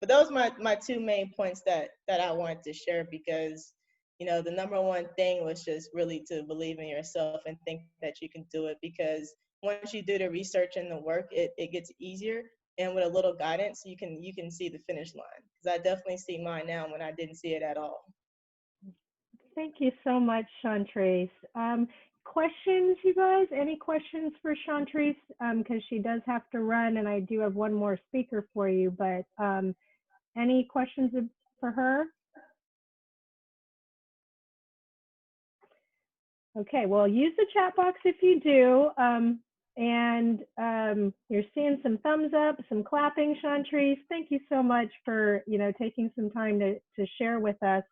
but those are my 2 main points that I wanted to share, because the number one thing was just really to believe in yourself and think that you can do it, because once you do the research and the work, it gets easier, and with a little guidance you can see the finish line, because I definitely see mine now when I didn't see it at all. Thank you so much, Chantrice. Questions, you guys? Any questions for Chantrice? Because she does have to run, and I do have one more speaker for you, but any questions for her? Okay, well, use the chat box if you do. And you're seeing some thumbs up, some clapping, Chantrice. Thank you so much for taking some time to share with us.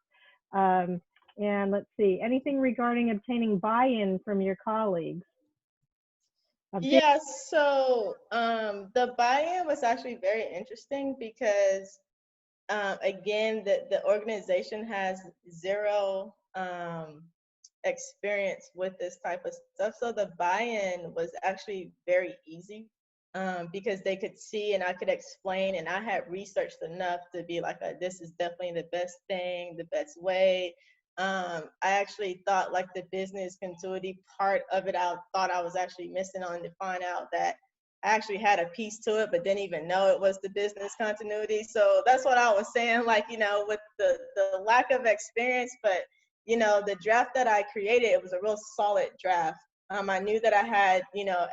And let's see, anything regarding obtaining buy-in from your colleagues? Yeah, so the buy-in was actually very interesting, because again, the organization has zero experience with this type of stuff. So the buy-in was actually very easy, because they could see and I could explain, and I had researched enough to be like, this is definitely the best thing, the best way. I actually thought like the business continuity part of it, I thought I was actually missing on, to find out that I actually had a piece to it, but didn't even know it was the business continuity. So that's what I was saying, like, with the lack of experience, but the draft that I created, it was a real solid draft. I knew that I had,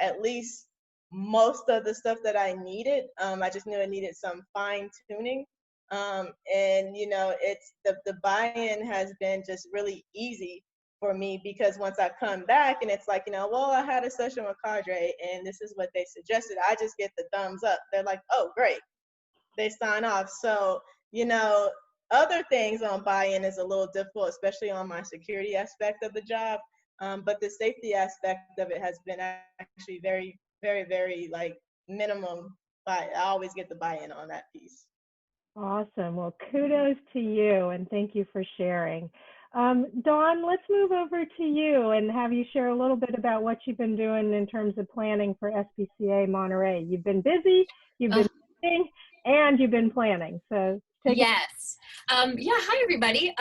at least most of the stuff that I needed. I just knew it needed some fine tuning. And, it's the buy-in has been just really easy for me, because once I come back and it's like, well, I had a session with Cadre and this is what they suggested, I just get the thumbs up. They're like, oh, great. They sign off. So, other things on buy-in is a little difficult, especially on my security aspect of the job. But the safety aspect of it has been actually very, very, very minimum. I always get the buy-in on that piece. Awesome. Well, kudos to you, and thank you for sharing. Dawn, let's move over to you and have you share a little bit about what you've been doing in terms of planning for SPCA Monterey. You've been busy, you've been meeting, and you've been planning. So Yes. Hi, everybody.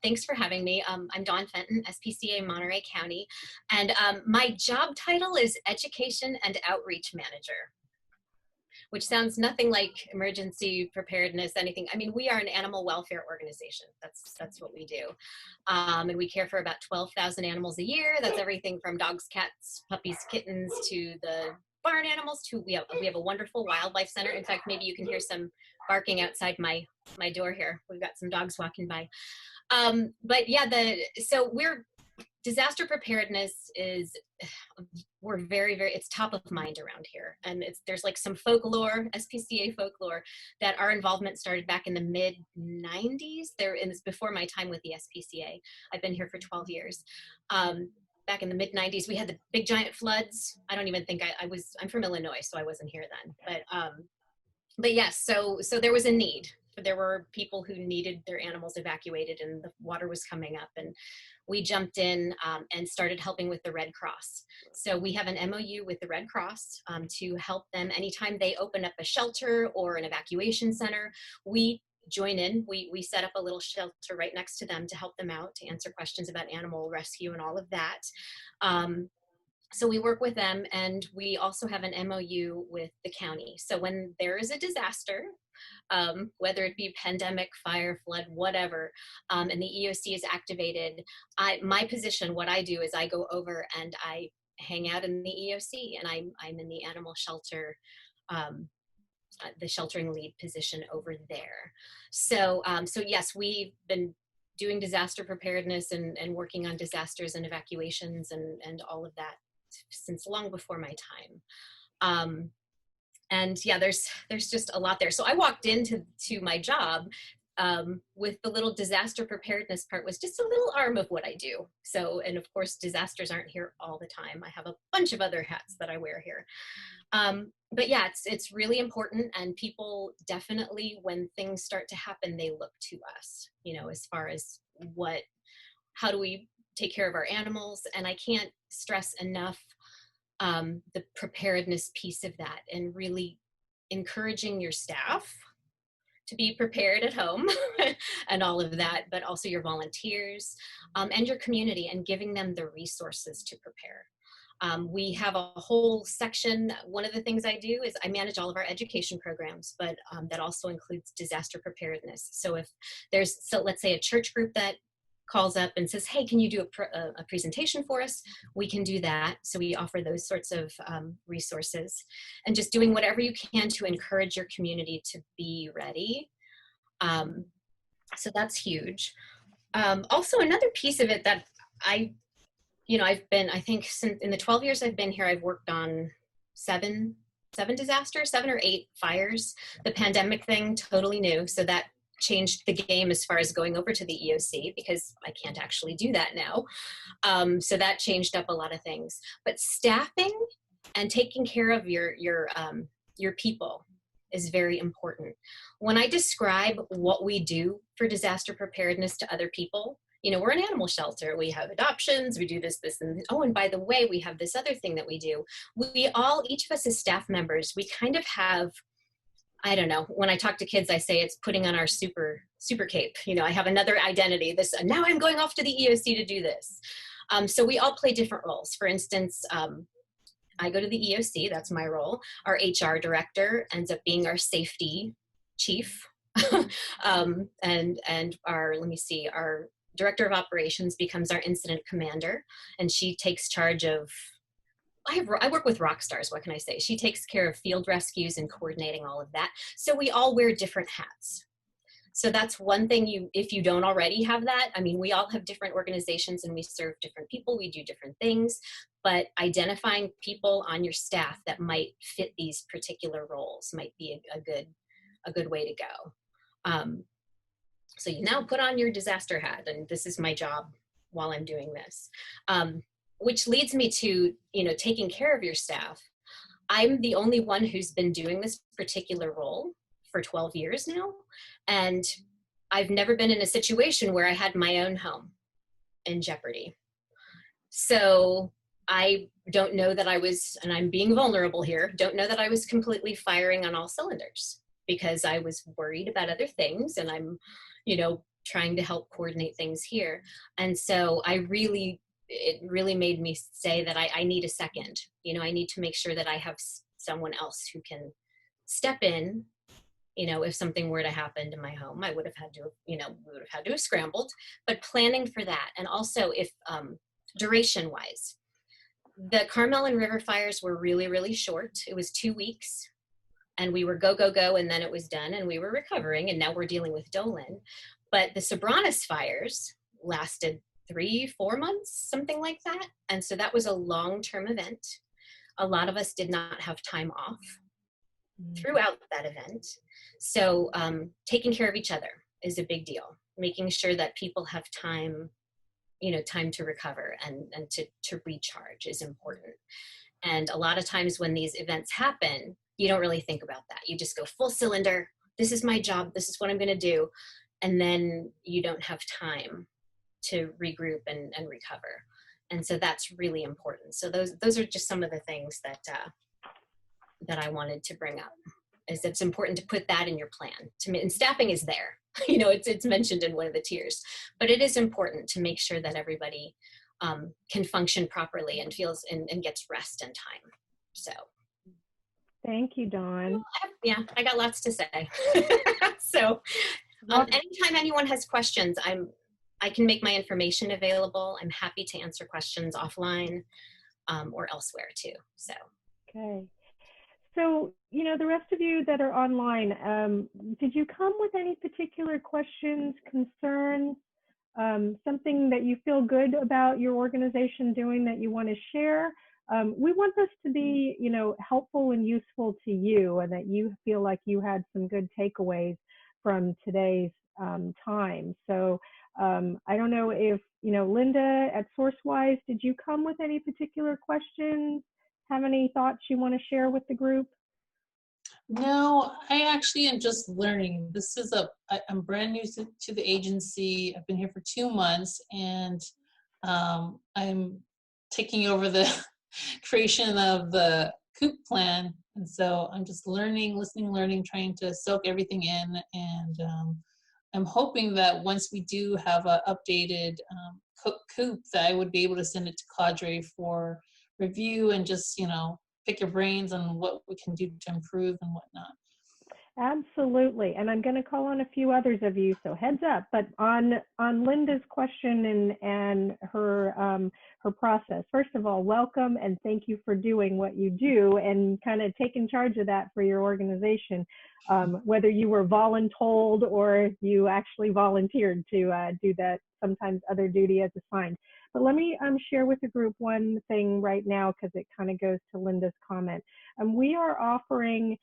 Thanks for having me. I'm Dawn Fenton, SPCA Monterey County, and my job title is Education and Outreach Manager, which sounds nothing like emergency preparedness, anything. I mean, we are an animal welfare organization. That's what we do. And we care for about 12,000 animals a year. That's everything from dogs, cats, puppies, kittens, to the barn animals, to we have a wonderful wildlife center. In fact, maybe you can hear some barking outside my door here. We've got some dogs walking by. But yeah, so disaster preparedness we're very, very, it's top of mind around here. And there's like some folklore, SPCA folklore, that our involvement started back in the mid 90s. It's before my time with the SPCA. I've been here for 12 years. Back in the mid 90s, we had the big giant floods. I don't even think I'm from Illinois, so I wasn't here then. But yes, so there was a need. There were people who needed their animals evacuated and the water was coming up, and we jumped in and started helping with the Red Cross. So we have an MOU with the Red Cross to help them anytime they open up a shelter or an evacuation center. We join in. We set up a little shelter right next to them to help them out, to answer questions about animal rescue and all of that. So we work with them, and we also have an MOU with the county. So when there is a disaster, whether it be pandemic, fire, flood, whatever, and the EOC is activated, my position, what I do is I go over and I hang out in the EOC, and I'm in the animal shelter, the sheltering lead position over there. So yes, we've been doing disaster preparedness and working on disasters and evacuations and all of that since long before my time. And yeah, there's just a lot there. So I walked into my job with the little disaster preparedness part was just a little arm of what I do. So, and of course, disasters aren't here all the time. I have a bunch of other hats that I wear here. But yeah, it's really important, and people definitely, when things start to happen, they look to us, as far as how do we take care of our animals. And I can't stress enough the preparedness piece of that, and really encouraging your staff to be prepared at home and all of that, but also your volunteers and your community, and giving them the resources to prepare. We have a whole section. One of the things I do is I manage all of our education programs, but that also includes disaster preparedness. So if let's say a church group that calls up and says, hey, can you do a presentation for us? We can do that. So we offer those sorts of resources, and just doing whatever you can to encourage your community to be ready. So that's huge. Also, another piece of it that I've been, I think since in the 12 years I've been here, I've worked on seven disasters, 7 or 8 fires. The pandemic thing, totally new. So that changed the game as far as going over to the EOC, because I can't actually do that now. So that changed up a lot of things. But staffing and taking care of your people is very important. When I describe what we do for disaster preparedness to other people, we're an animal shelter. We have adoptions, we do this, and and by the way, we have this other thing that we do. Each of us as staff members, we kind of have, I don't know, when I talk to kids, I say it's putting on our super cape. I have another identity. Now I'm going off to the EOC to do this. So we all play different roles. For instance, I go to the EOC, that's my role. Our HR director ends up being our safety chief. And our director of operations becomes our incident commander, and she takes charge of, I work with rock stars, what can I say? She takes care of field rescues and coordinating all of that. So we all wear different hats. So that's one thing if you don't already have that, I mean, we all have different organizations and we serve different people, we do different things, but identifying people on your staff that might fit these particular roles might be a good way to go. So you now put on your disaster hat, and this is my job while I'm doing this, which leads me to, taking care of your staff. I'm the only one who's been doing this particular role for 12 years now. And I've never been in a situation where I had my own home in jeopardy. So I don't know that I was, and I'm being vulnerable here, don't know that I was completely firing on all cylinders, because I was worried about other things, and I'm, trying to help coordinate things here. And so it really made me say that I need a second. I need to make sure that I have someone else who can step in. If something were to happen to my home, I would have had to, we would have had to have scrambled, but planning for that. And also if duration wise, the Carmel and River fires were really, really short. It was 2 weeks, and we were go, go, go, and then it was done, and we were recovering, and now we're dealing with Dolan. But the Sobranas fires lasted 3-4 months, something like that. And so that was a long-term event. A lot of us did not have time off throughout that event. So taking care of each other is a big deal. Making sure that people have time, time to recover and to recharge is important. And a lot of times when these events happen, you don't really think about that. You just go full cylinder. This is my job. This is what I'm going to do. And then you don't have time to regroup and recover. And so that's really important. So those are just some of the things that I wanted to bring up. Is it's important to put that in your plan. And staffing is there. It's mentioned in one of the tiers, but it is important to make sure that everybody can function properly and feels and gets rest and time. So. Thank you, Dawn. Yeah, I got lots to say. So anytime anyone has questions, I can make my information available. I'm happy to answer questions offline or elsewhere too. So. Okay. So, the rest of you that are online, did you come with any particular questions, concerns, something that you feel good about your organization doing that you want to share? We want this to be, helpful and useful to you, and that you feel like you had some good takeaways from today's time. So I don't know if, Linda at SourceWise, did you come with any particular questions? Have any thoughts you want to share with the group? No, I actually am just learning. I'm brand new to the agency. I've been here for 2 months, and I'm taking over the creation of the COOP plan. And so I'm just learning, listening, learning, trying to soak everything in. And I'm hoping that once we do have an updated COOP, that I would be able to send it to Cadre for review and just, pick your brains on what we can do to improve and whatnot. Absolutely. And I'm going to call on a few others of you, so heads up. But on Linda's question and her process, first of all, welcome and thank you for doing what you do and kind of taking charge of that for your organization, whether you were voluntold or you actually volunteered to do that, sometimes other duty as assigned. But let me share with the group one thing right now, because it kind of goes to Linda's comment. We are offering,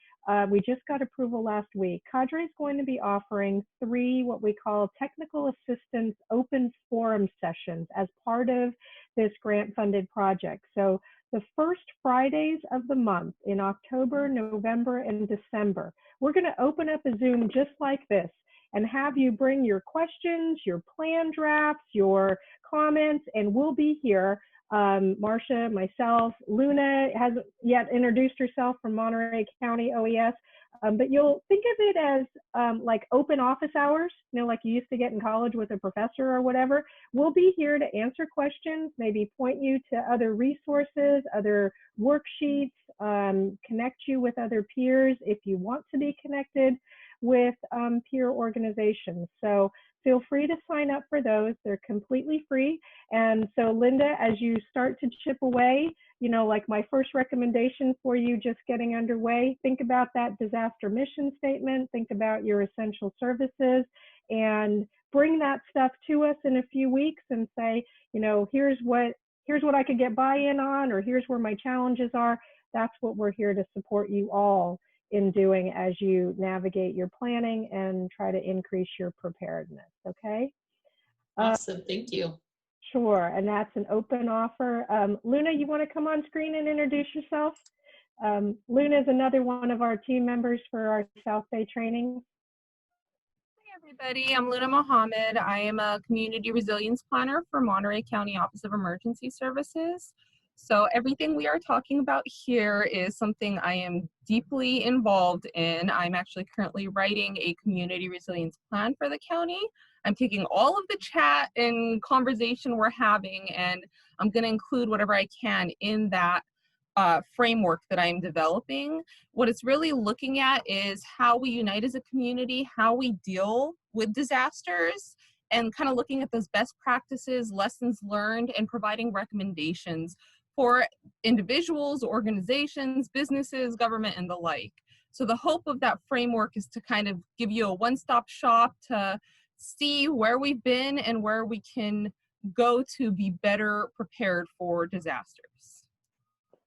we just got approval last week. Cadre is going to be offering 3 what we call technical assistance open forum sessions as part of this grant-funded project. So the first Fridays of the month in October, November, and December, we're going to open up a Zoom just like this and have you bring your questions, your plan drafts, your comments, and we'll be here. Marcia, myself, Luna hasn't yet introduced herself from Monterey County OES, but you'll think of it as like open office hours, like you used to get in college with a professor or whatever. We'll be here to answer questions, maybe point you to other resources, other worksheets, connect you with other peers if you want to be connected. with peer organizations. So feel free to sign up for those. They're completely free. And so Linda, as you start to chip away, you know, like my first recommendation for you just getting underway, think about that disaster mission statement, think about your essential services, and bring that stuff to us in a few weeks and say, you know, here's what I could get buy-in on, or here's where my challenges are. That's what we're here to support you all in doing as you navigate your planning and try to increase your preparedness, okay? Awesome, thank you. Sure, and that's an open offer. Luna, you want to come on screen and introduce yourself? Luna is another one of our team members for our South Bay training. Hi everybody, I'm Luna Mohammed. I am a community resilience planner for Monterey County Office of Emergency Services. So everything we are talking about here is something I am deeply involved in. I'm actually currently writing a community resilience plan for the county. I'm taking all of the chat and conversation we're having, and I'm going to include whatever I can in that framework that I'm developing. What it's really looking at is how we unite as a community, how we deal with disasters, and kind of looking at those best practices, lessons learned, and providing recommendations for individuals, organizations, businesses, government, and the like. So the hope of that framework is to kind of give you a one-stop shop to see where we've been and where we can go to be better prepared for disasters.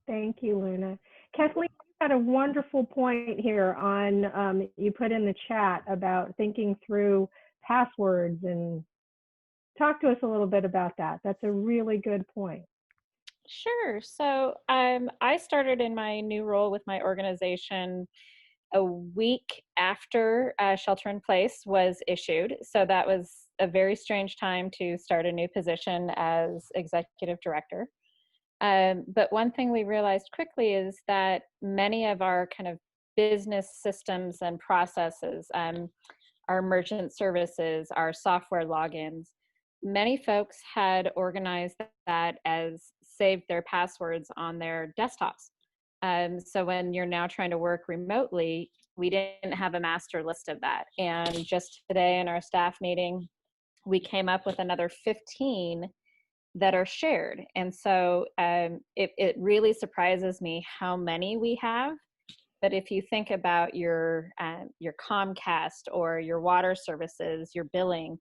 Thank you, Luna. Kathleen, you had a wonderful point here on, you put in the chat about thinking through passwords, and talk to us a little bit about that. That's a really good point. Sure. So I started in my new role with my organization a week after shelter in place was issued. So that was a very strange time to start a new position as executive director. But one thing we realized quickly is that many of our kind of business systems and processes, our merchant services, our software logins, many folks had organized that as saved their passwords on their desktops. So when you're now trying to work remotely, we didn't have a master list of that. And just today in our staff meeting, we came up with another 15 that are shared. And so it really surprises me how many we have. But if you think about your Comcast or your water services, your billing,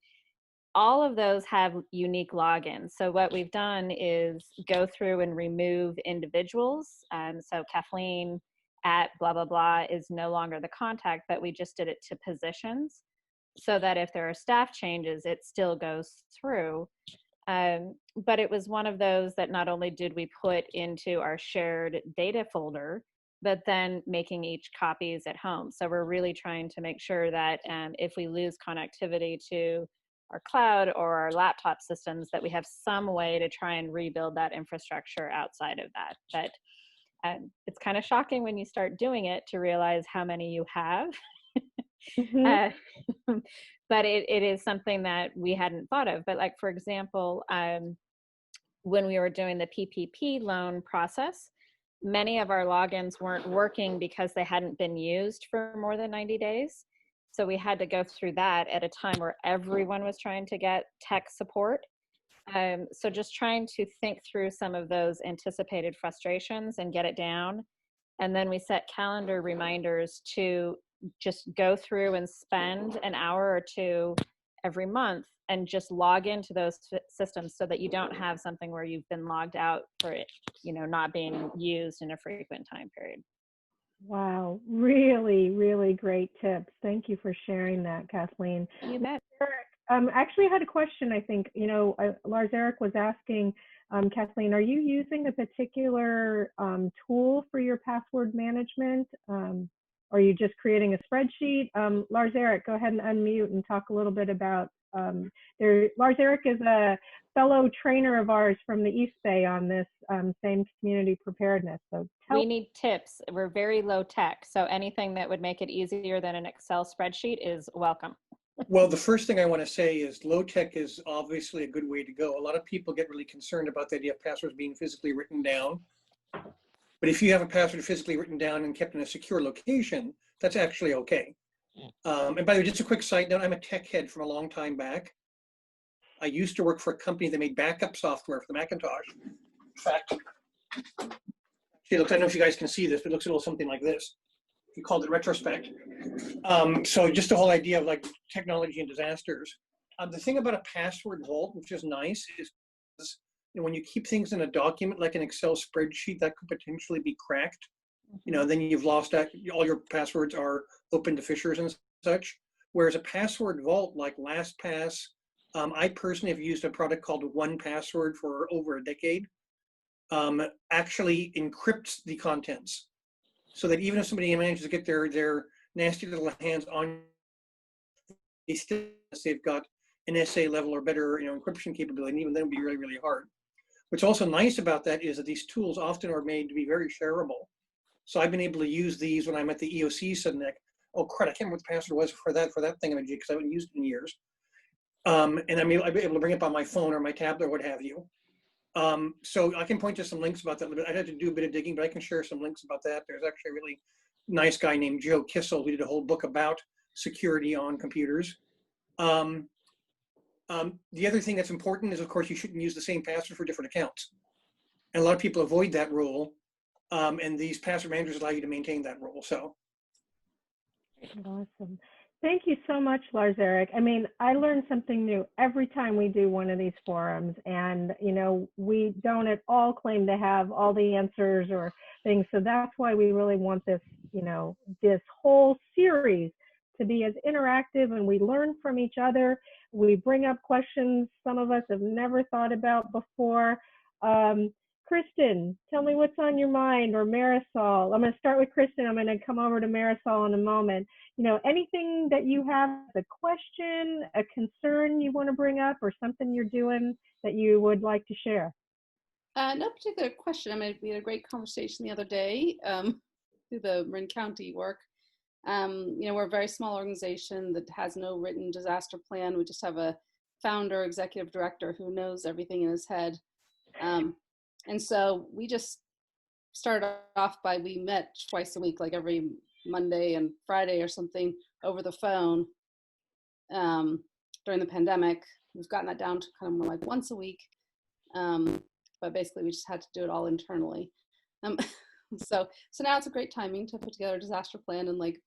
all of those have unique logins. So what we've done is go through and remove individuals. So Kathleen at blah, blah, blah is no longer the contact, but we just did it to positions so that if there are staff changes, it still goes through. But it was one of those that not only did we put into our shared data folder, but then making each copies at home. So we're really trying to make sure that if we lose connectivity to our cloud or our laptop systems, that we have some way to try and rebuild that infrastructure outside of that. But it's kind of shocking when you start doing it to realize how many you have. Mm-hmm. But it is something that we hadn't thought of. But like, for example, when we were doing the PPP loan process, many of our logins weren't working because they hadn't been used for more than 90 days. So we had to go through that at a time where everyone was trying to get tech support. So just trying to think through some of those anticipated frustrations and get it down. And then we set calendar reminders to just go through and spend an hour or two every month and just log into those systems so that you don't have something where you've been logged out for it, not being used in a frequent time period. Wow, really, really great tips. Thank you for sharing that, Kathleen. You bet. Actually, I had a question. I think, Lars Eric was asking, Kathleen, are you using a particular tool for your password management? Are you just creating a spreadsheet? Lars Eric, go ahead and unmute and talk a little bit about, Lars Eric is a fellow trainer of ours from the East Bay on this same community preparedness. So we need tips. We're very low tech, so anything that would make it easier than an Excel spreadsheet is welcome. Well, the first thing I want to say is low tech is obviously a good way to go. A lot of people get really concerned about the idea of passwords being physically written down. But if you have a password physically written down and kept in a secure location, that's actually okay. And by the way, just a quick side note, I'm a tech head from a long time back. I used to work for a company that made backup software for the Macintosh. In fact, it looks, I don't know if you guys can see this, but it looks a little something like this. We called it retrospect. So just the whole idea of like technology and disasters. The thing about a password vault, which is nice, is when you keep things in a document like an Excel spreadsheet, that could potentially be cracked. Then you've lost that, all your passwords are open to phishers and such. Whereas a password vault like LastPass, I personally have used a product called 1Password for over a decade, actually encrypts the contents. So that even if somebody manages to get their nasty little hands on, they've got an SA level or better, encryption capability, and even then it would be really, really hard. What's also nice about that is that these tools often are made to be very shareable. So I've been able to use these when I'm at the EOC suddenly, like, oh crud, I can't remember what the password was for that thingamajig because I haven't used it in years. And I'm able to bring it up on my phone or my tablet or what have you. So I can point to some links about that a little bit. I'd have to do a bit of digging, but I can share some links about that. There's actually a really nice guy named Joe Kissel who did a whole book about security on computers. The other thing that's important is, of course, you shouldn't use the same password for different accounts. And a lot of people avoid that rule. And these password managers allow you to maintain that rule. So. Awesome. Thank you so much, Lars Eric. I mean, I learn something new every time we do one of these forums, and we don't at all claim to have all the answers or things. So that's why we really want this, this whole series to be as interactive, and we learn from each other. We bring up questions some of us have never thought about before. Kristen, tell me what's on your mind, or Marisol. I'm going to start with Kristen. I'm going to come over to Marisol in a moment. Anything that you have, a question, a concern you want to bring up, or something you're doing that you would like to share? No particular question. I mean, we had a great conversation the other day through the Marin County work. We're a very small organization that has no written disaster plan. We just have a founder, executive director who knows everything in his head. And so we just started off by, we met twice a week, like every Monday and Friday or something over the phone during the pandemic. We've gotten that down to kind of more like once a week. But basically we just had to do it all internally. So now it's a great timing to put together a disaster plan and like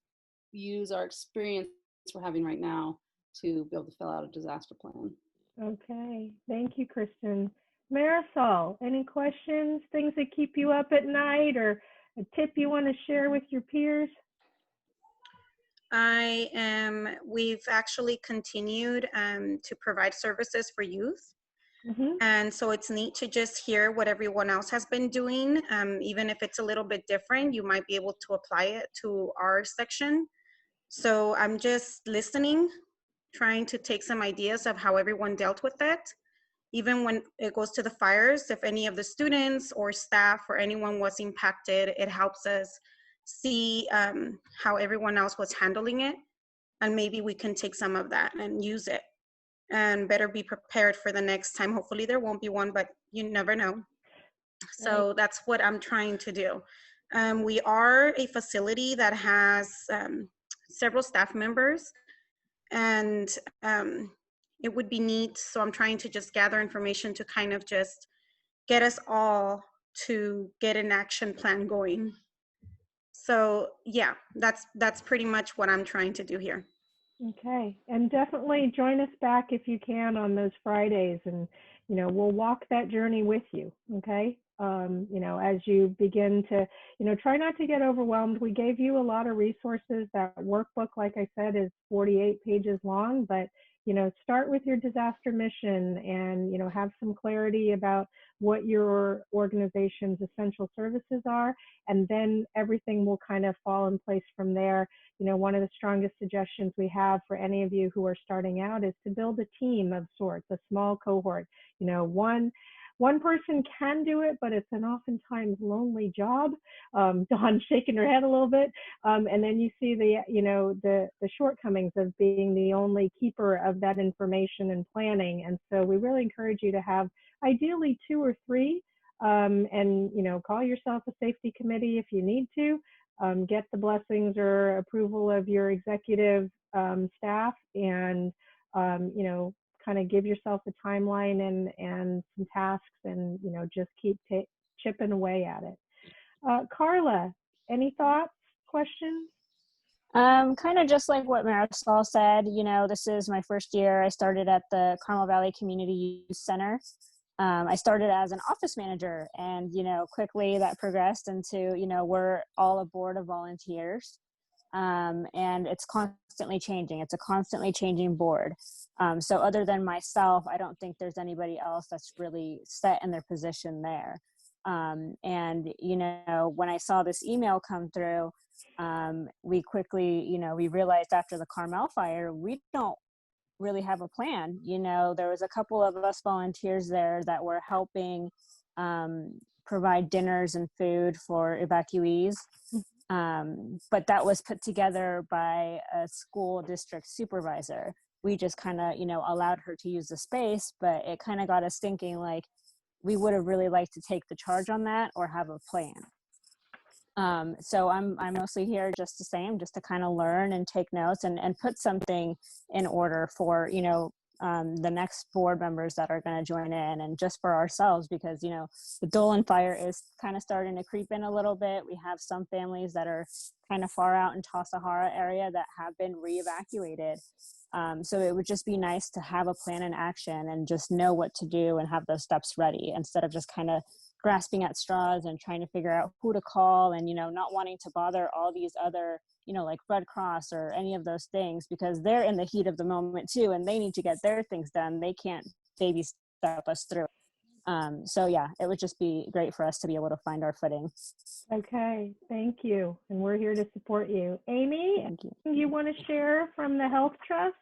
use our experience we're having right now to be able to fill out a disaster plan. Okay, thank you, Kristen. Marisol, any questions, things that keep you up at night, or a tip you want to share with your peers? We've actually continued to provide services for youth. And so it's neat to just hear what everyone else has been doing. Even if it's a little bit different, you might be able to apply it to our section. So I'm just listening, trying to take some ideas of how everyone dealt with it. Even when it goes to the fires, if any of the students or staff or anyone was impacted, it helps us see how everyone else was handling it. And maybe we can take some of that and use it, and better be prepared for the next time. Hopefully there won't be one, but you never know. So that's what I'm trying to do. We are a facility that has several staff members, and it would be neat. So I'm trying to just gather information to kind of just get us all to get an action plan going. So yeah, that's pretty much what I'm trying to do here. Okay, and definitely join us back if you can on those Fridays, and we'll walk that journey with you. Okay, as you begin to try not to get overwhelmed. We gave you a lot of resources. That workbook, like I said, is 48 pages long, but start with your disaster mission and have some clarity about what your organization's essential services are, and then everything will kind of fall in place from there. One of the strongest suggestions we have for any of you who are starting out is to build a team of sorts, a small cohort. One person can do it, but it's an oftentimes lonely job. Dawn's shaking her head a little bit. And then you see the shortcomings of being the only keeper of that information and planning. And so we really encourage you to have ideally 2 or 3, and call yourself a safety committee if you need to. get the blessings or approval of your executive staff, and kind of give yourself a timeline and some tasks, and just keep chipping away at it. Carla, any thoughts, questions? Kind of just like what Marisol said, this is my first year. I started at the Carmel Valley Community Youth Center. I started as an office manager, and, quickly that progressed into, we're all a board of volunteers. And it's constantly changing. It's a constantly changing board. So other than myself, I don't think there's anybody else that's really set in their position there. And, when I saw this email come through, we quickly, we realized after the Carmel fire, we don't really have a plan. There was a couple of us volunteers there that were helping provide dinners and food for evacuees. But that was put together by a school district supervisor. We just kind of, allowed her to use the space, but it kind of got us thinking, like, we would have really liked to take the charge on that or have a plan. So I'm mostly here just to kind of learn and take notes and put something in order for, the next board members that are going to join in, and just for ourselves, because, the Dolan fire is kind of starting to creep in a little bit. We have some families that are kind of far out in Tassajara area that have been re-evacuated. So it would just be nice to have a plan in action and just know what to do and have those steps ready, instead of just kind of grasping at straws and trying to figure out who to call, and, not wanting to bother all these other, like Red Cross or any of those things, because they're in the heat of the moment too, and they need to get their things done. They can't baby step us through. So yeah, it would just be great for us to be able to find our footing. Okay, thank you. And we're here to support you. Amy, thank you. You want to share from the Health Trust?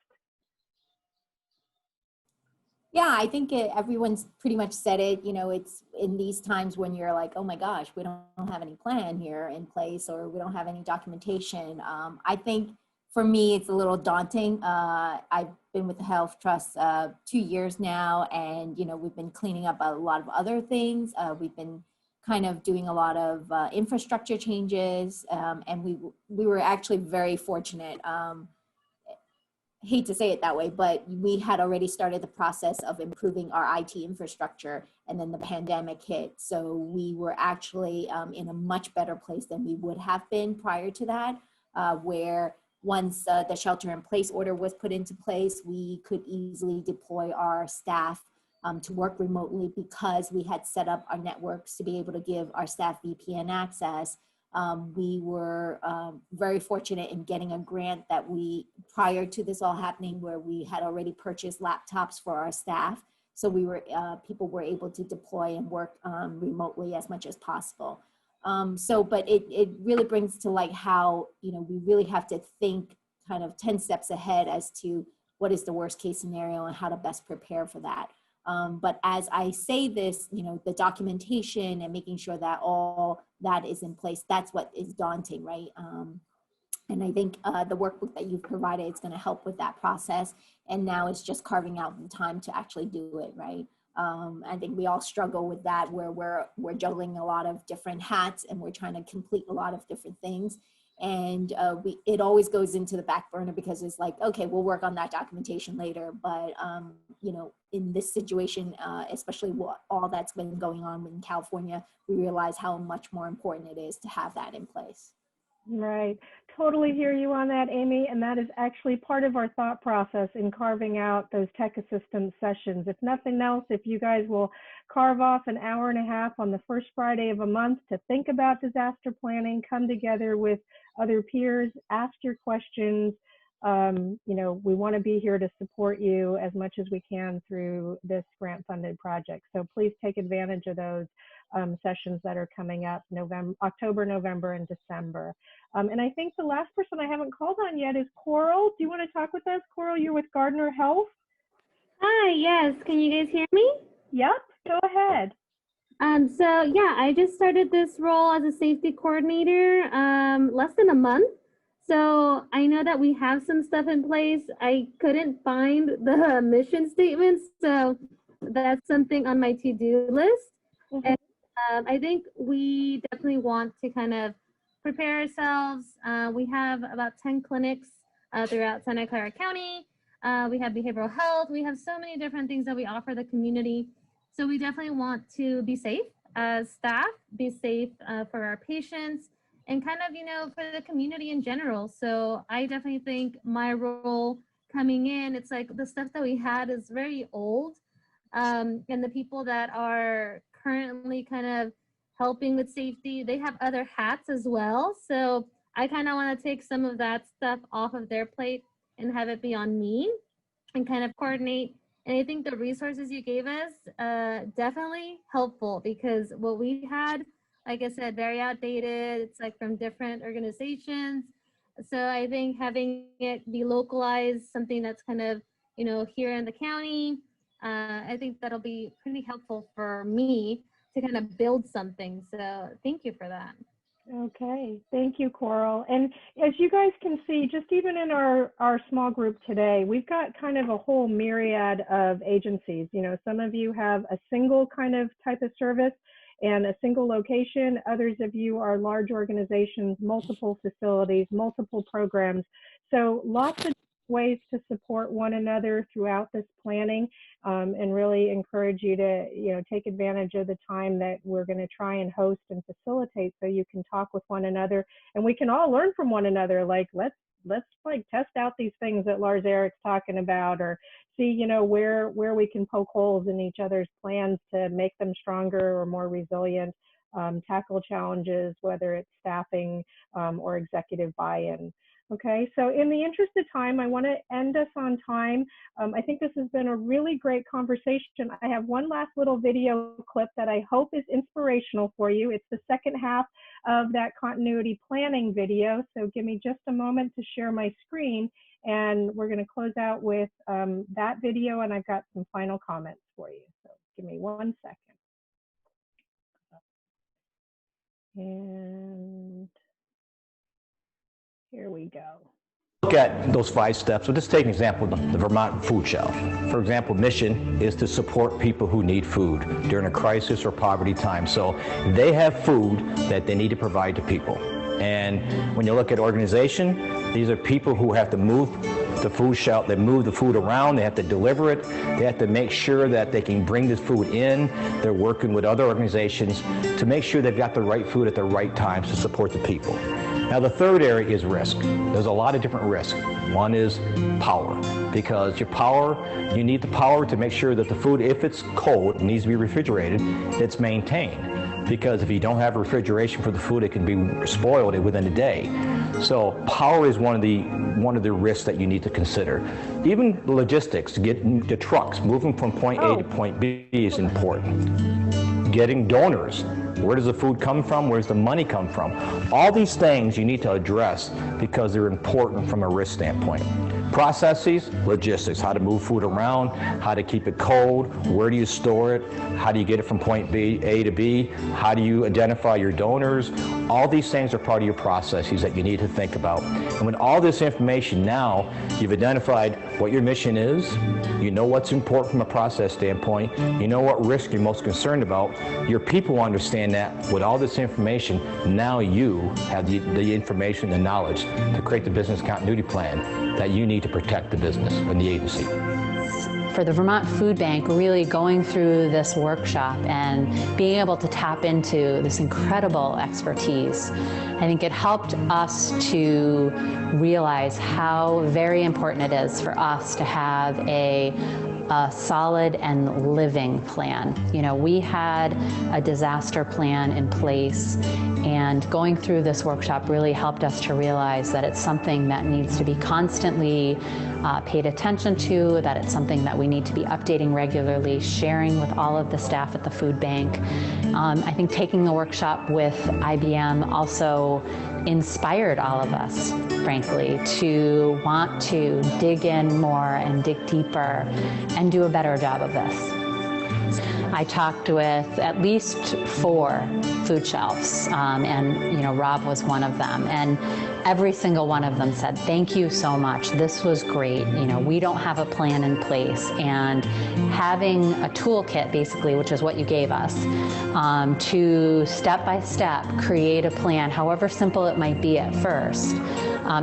Yeah, I think everyone's pretty much said it. It's in these times when you're like, oh my gosh, we don't have any plan here in place, or we don't have any documentation. I think for me, it's a little daunting. I've been with the Health Trust 2 years now, and, we've been cleaning up a lot of other things. We've been kind of doing a lot of infrastructure changes, and we were actually very fortunate. Hate to say it that way, but we had already started the process of improving our IT infrastructure, and then the pandemic hit. So we were actually in a much better place than we would have been prior to that, where once the shelter in place order was put into place, we could easily deploy our staff to work remotely, because we had set up our networks to be able to give our staff VPN access. We were very fortunate in getting a grant that prior to this all happening, where we had already purchased laptops for our staff. So people were able to deploy and work remotely as much as possible. But it really brings to light how, we really have to think kind of 10 steps ahead as to what is the worst case scenario and how to best prepare for that. But as I say this, the documentation and making sure that all that is in place, that's what is daunting, right? And I think the workbook that you've provided is going to help with that process. And now it's just carving out the time to actually do it, right? I think we all struggle with that, where we're juggling a lot of different hats, and we're trying to complete a lot of different things. And it always goes into the back burner, because it's like, okay, we'll work on that documentation later. But, in this situation, especially all that's been going on in California, we realize how much more important it is to have that in place. Right. Totally hear you on that, Amy. And that is actually part of our thought process in carving out those tech assistance sessions. If nothing else, if you guys will carve off an hour and a half on the first Friday of a month to think about disaster planning, come together with other peers, ask your questions. We want to be here to support you as much as we can through this grant-funded project. So please take advantage of those sessions that are coming up October, November, and December. And I think the last person I haven't called on yet is Coral. Do you want to talk with us? Coral, you're with Gardner Health. Hi, yes. Can you guys hear me? Yep, go ahead. So yeah, I just started this role as a safety coordinator less than a month. So I know that we have some stuff in place. I couldn't find the mission statement, so that's something on my to-do list. And I think we definitely want to kind of prepare ourselves. We have about 10 clinics throughout Santa Clara County. We have behavioral health. We have so many different things that we offer the community. So we definitely want to be safe as staff, be safe for our patients, and kind of, you know, for the community in general. So I definitely think my role coming in, it's like the stuff that we had is very old. And the people that are currently kind of helping with safety, they have other hats as well. So I kind of want to take some of that stuff off of their plate and have it be on me and kind of coordinate. And I think the resources you gave us, definitely helpful, because what we had, like I said, very outdated. It's like from different organizations. So I think having it be localized, something that's kind of, you know, here in the county, I think that'll be pretty helpful for me to kind of build something. So thank you for that. Okay, thank you, Coral. And as you guys can see, just even in our small group today, we've got kind of a whole myriad of agencies. You know, some of you have a single kind of type of service and a single location. Others of you are large organizations, multiple facilities, multiple programs. So lots of ways to support one another throughout this planning, and really encourage you to, you know, take advantage of the time that we're going to try and host and facilitate, so you can talk with one another and we can all learn from one another. Like, let's like test out these things that Lars Eric's talking about, or see, you know, where we can poke holes in each other's plans to make them stronger or more resilient, tackle challenges, whether it's staffing or executive buy-in. Okay, so in the interest of time, I want to end us on time. I think this has been a really great conversation. I have one last little video clip that I hope is inspirational for you. It's the second half of that continuity planning video. So give me just a moment to share my screen, and we're going to close out with that video, and I've got some final comments for you. So give me 1 second. And here we go. Look at those 5 steps. So just take an example, the Vermont food shelf. For example, mission is to support people who need food during a crisis or poverty time. So they have food that they need to provide to people. And when you look at organization, these are people who have to move the food shelf, they move the food around, they have to deliver it, they have to make sure that they can bring this food in. They're working with other organizations to make sure they've got the right food at the right times to support the people. Now the third area is risk. There's a lot of different risks. One is power, because your power, you need the power to make sure that the food, if it's cold, it needs to be refrigerated, it's maintained. Because if you don't have refrigeration for the food, it can be spoiled within a day. So power is one of the risks that you need to consider. Even logistics, to get the trucks moving from point A to point B is important. Getting donors. Where does the food come from? Where does the money come from? All these things you need to address because they're important from a risk standpoint. Processes, logistics, how to move food around, how to keep it cold, where do you store it, how do you get it from point A to B, how do you identify your donors. All these things are part of your processes that you need to think about. And with all this information now, you've identified what your mission is, you know what's important from a process standpoint, you know what risk you're most concerned about, your people understand that. With all this information, now you have the information, the knowledge to create the business continuity plan that you need to protect the business and the agency. For the Vermont Food Bank, really going through this workshop and being able to tap into this incredible expertise, I think it helped us to realize how very important it is for us to have a solid and living plan. You know, we had a disaster plan in place, and going through this workshop really helped us to realize that it's something that needs to be constantly paid attention to, that it's something that we need to be updating regularly, sharing with all of the staff at the food bank. I think taking the workshop with IBM also inspired all of us, frankly, to want to dig in more and dig deeper and do a better job of this. I talked with at least 4 food shelves, and you know, Rob was one of them. And every single one of them said, thank you so much. This was great. You know, we don't have a plan in place. And having a toolkit, basically, which is what you gave us, to step by step create a plan, however simple it might be at first,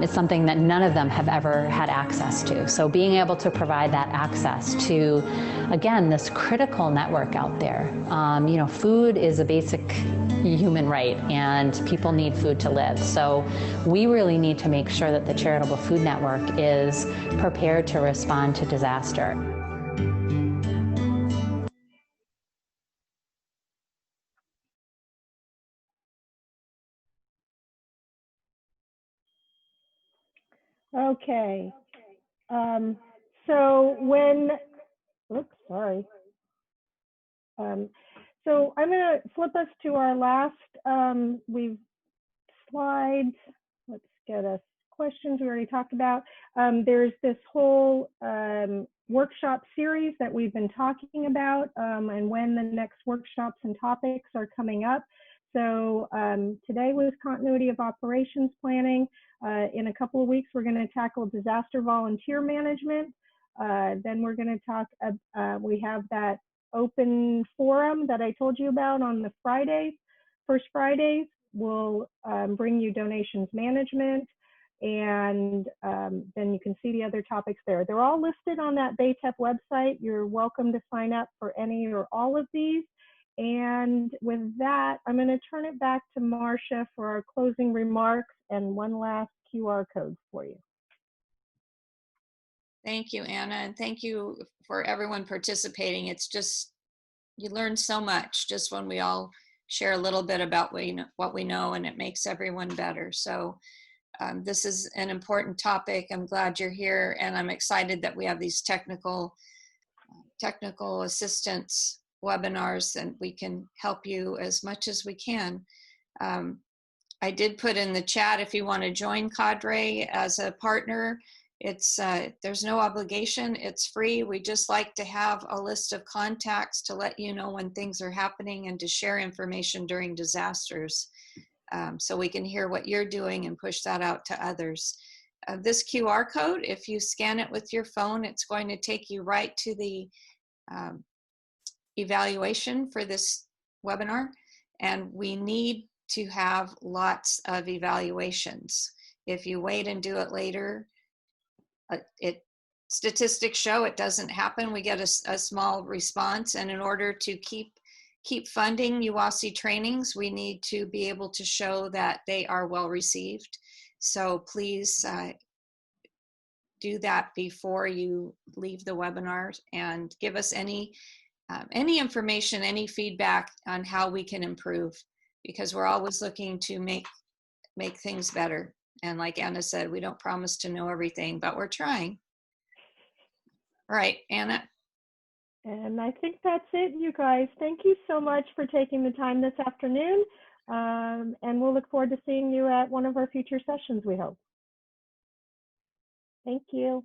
it's something that none of them have ever had access to. So being able to provide that access to, again, this critical network out there. You know, food is a basic human right, and people need food to live. So we really need to make sure that the Charitable Food Network is prepared to respond to disaster. Okay. So when, oops, sorry. So I'm going to flip us to our last slides. Let's get us questions we already talked about. There's this whole workshop series that we've been talking about, and when the next workshops and topics are coming up. So today was continuity of operations planning. In a couple of weeks, we're going to tackle disaster volunteer management. Then we're going to talk, we have that open forum that I told you about on the Fridays, first Fridays. We'll bring you donations management, and then you can see the other topics there. They're all listed on that BayTEP website. You're welcome to sign up for any or all of these. And with that, I'm going to turn it back to Marcia for our closing remarks and one last QR code for you. Thank you, Anna, and thank you for everyone participating. It's just, you learn so much just when we all share a little bit about what we know, and it makes everyone better. So this is an important topic. I'm glad you're here, and I'm excited that we have these technical assistance webinars, and we can help you as much as we can. I did put in the chat if you want to join Cadre as a partner. It's there's no obligation, it's free. We just like to have a list of contacts to let you know when things are happening and to share information during disasters, so we can hear what you're doing and push that out to others. This QR code, if you scan it with your phone, it's going to take you right to the evaluation for this webinar, and we need to have lots of evaluations. If you wait and do it later, statistics show it doesn't happen. We get a small response, and in order to keep funding UASI trainings, we need to be able to show that they are well received. So please do that before you leave the webinar, and give us any information, any feedback on how we can improve, because we're always looking to make things better. And like Anna said, we don't promise to know everything, but we're trying. All right, Anna. And I think that's it, you guys. Thank you so much for taking the time this afternoon. And we'll look forward to seeing you at one of our future sessions, we hope. Thank you.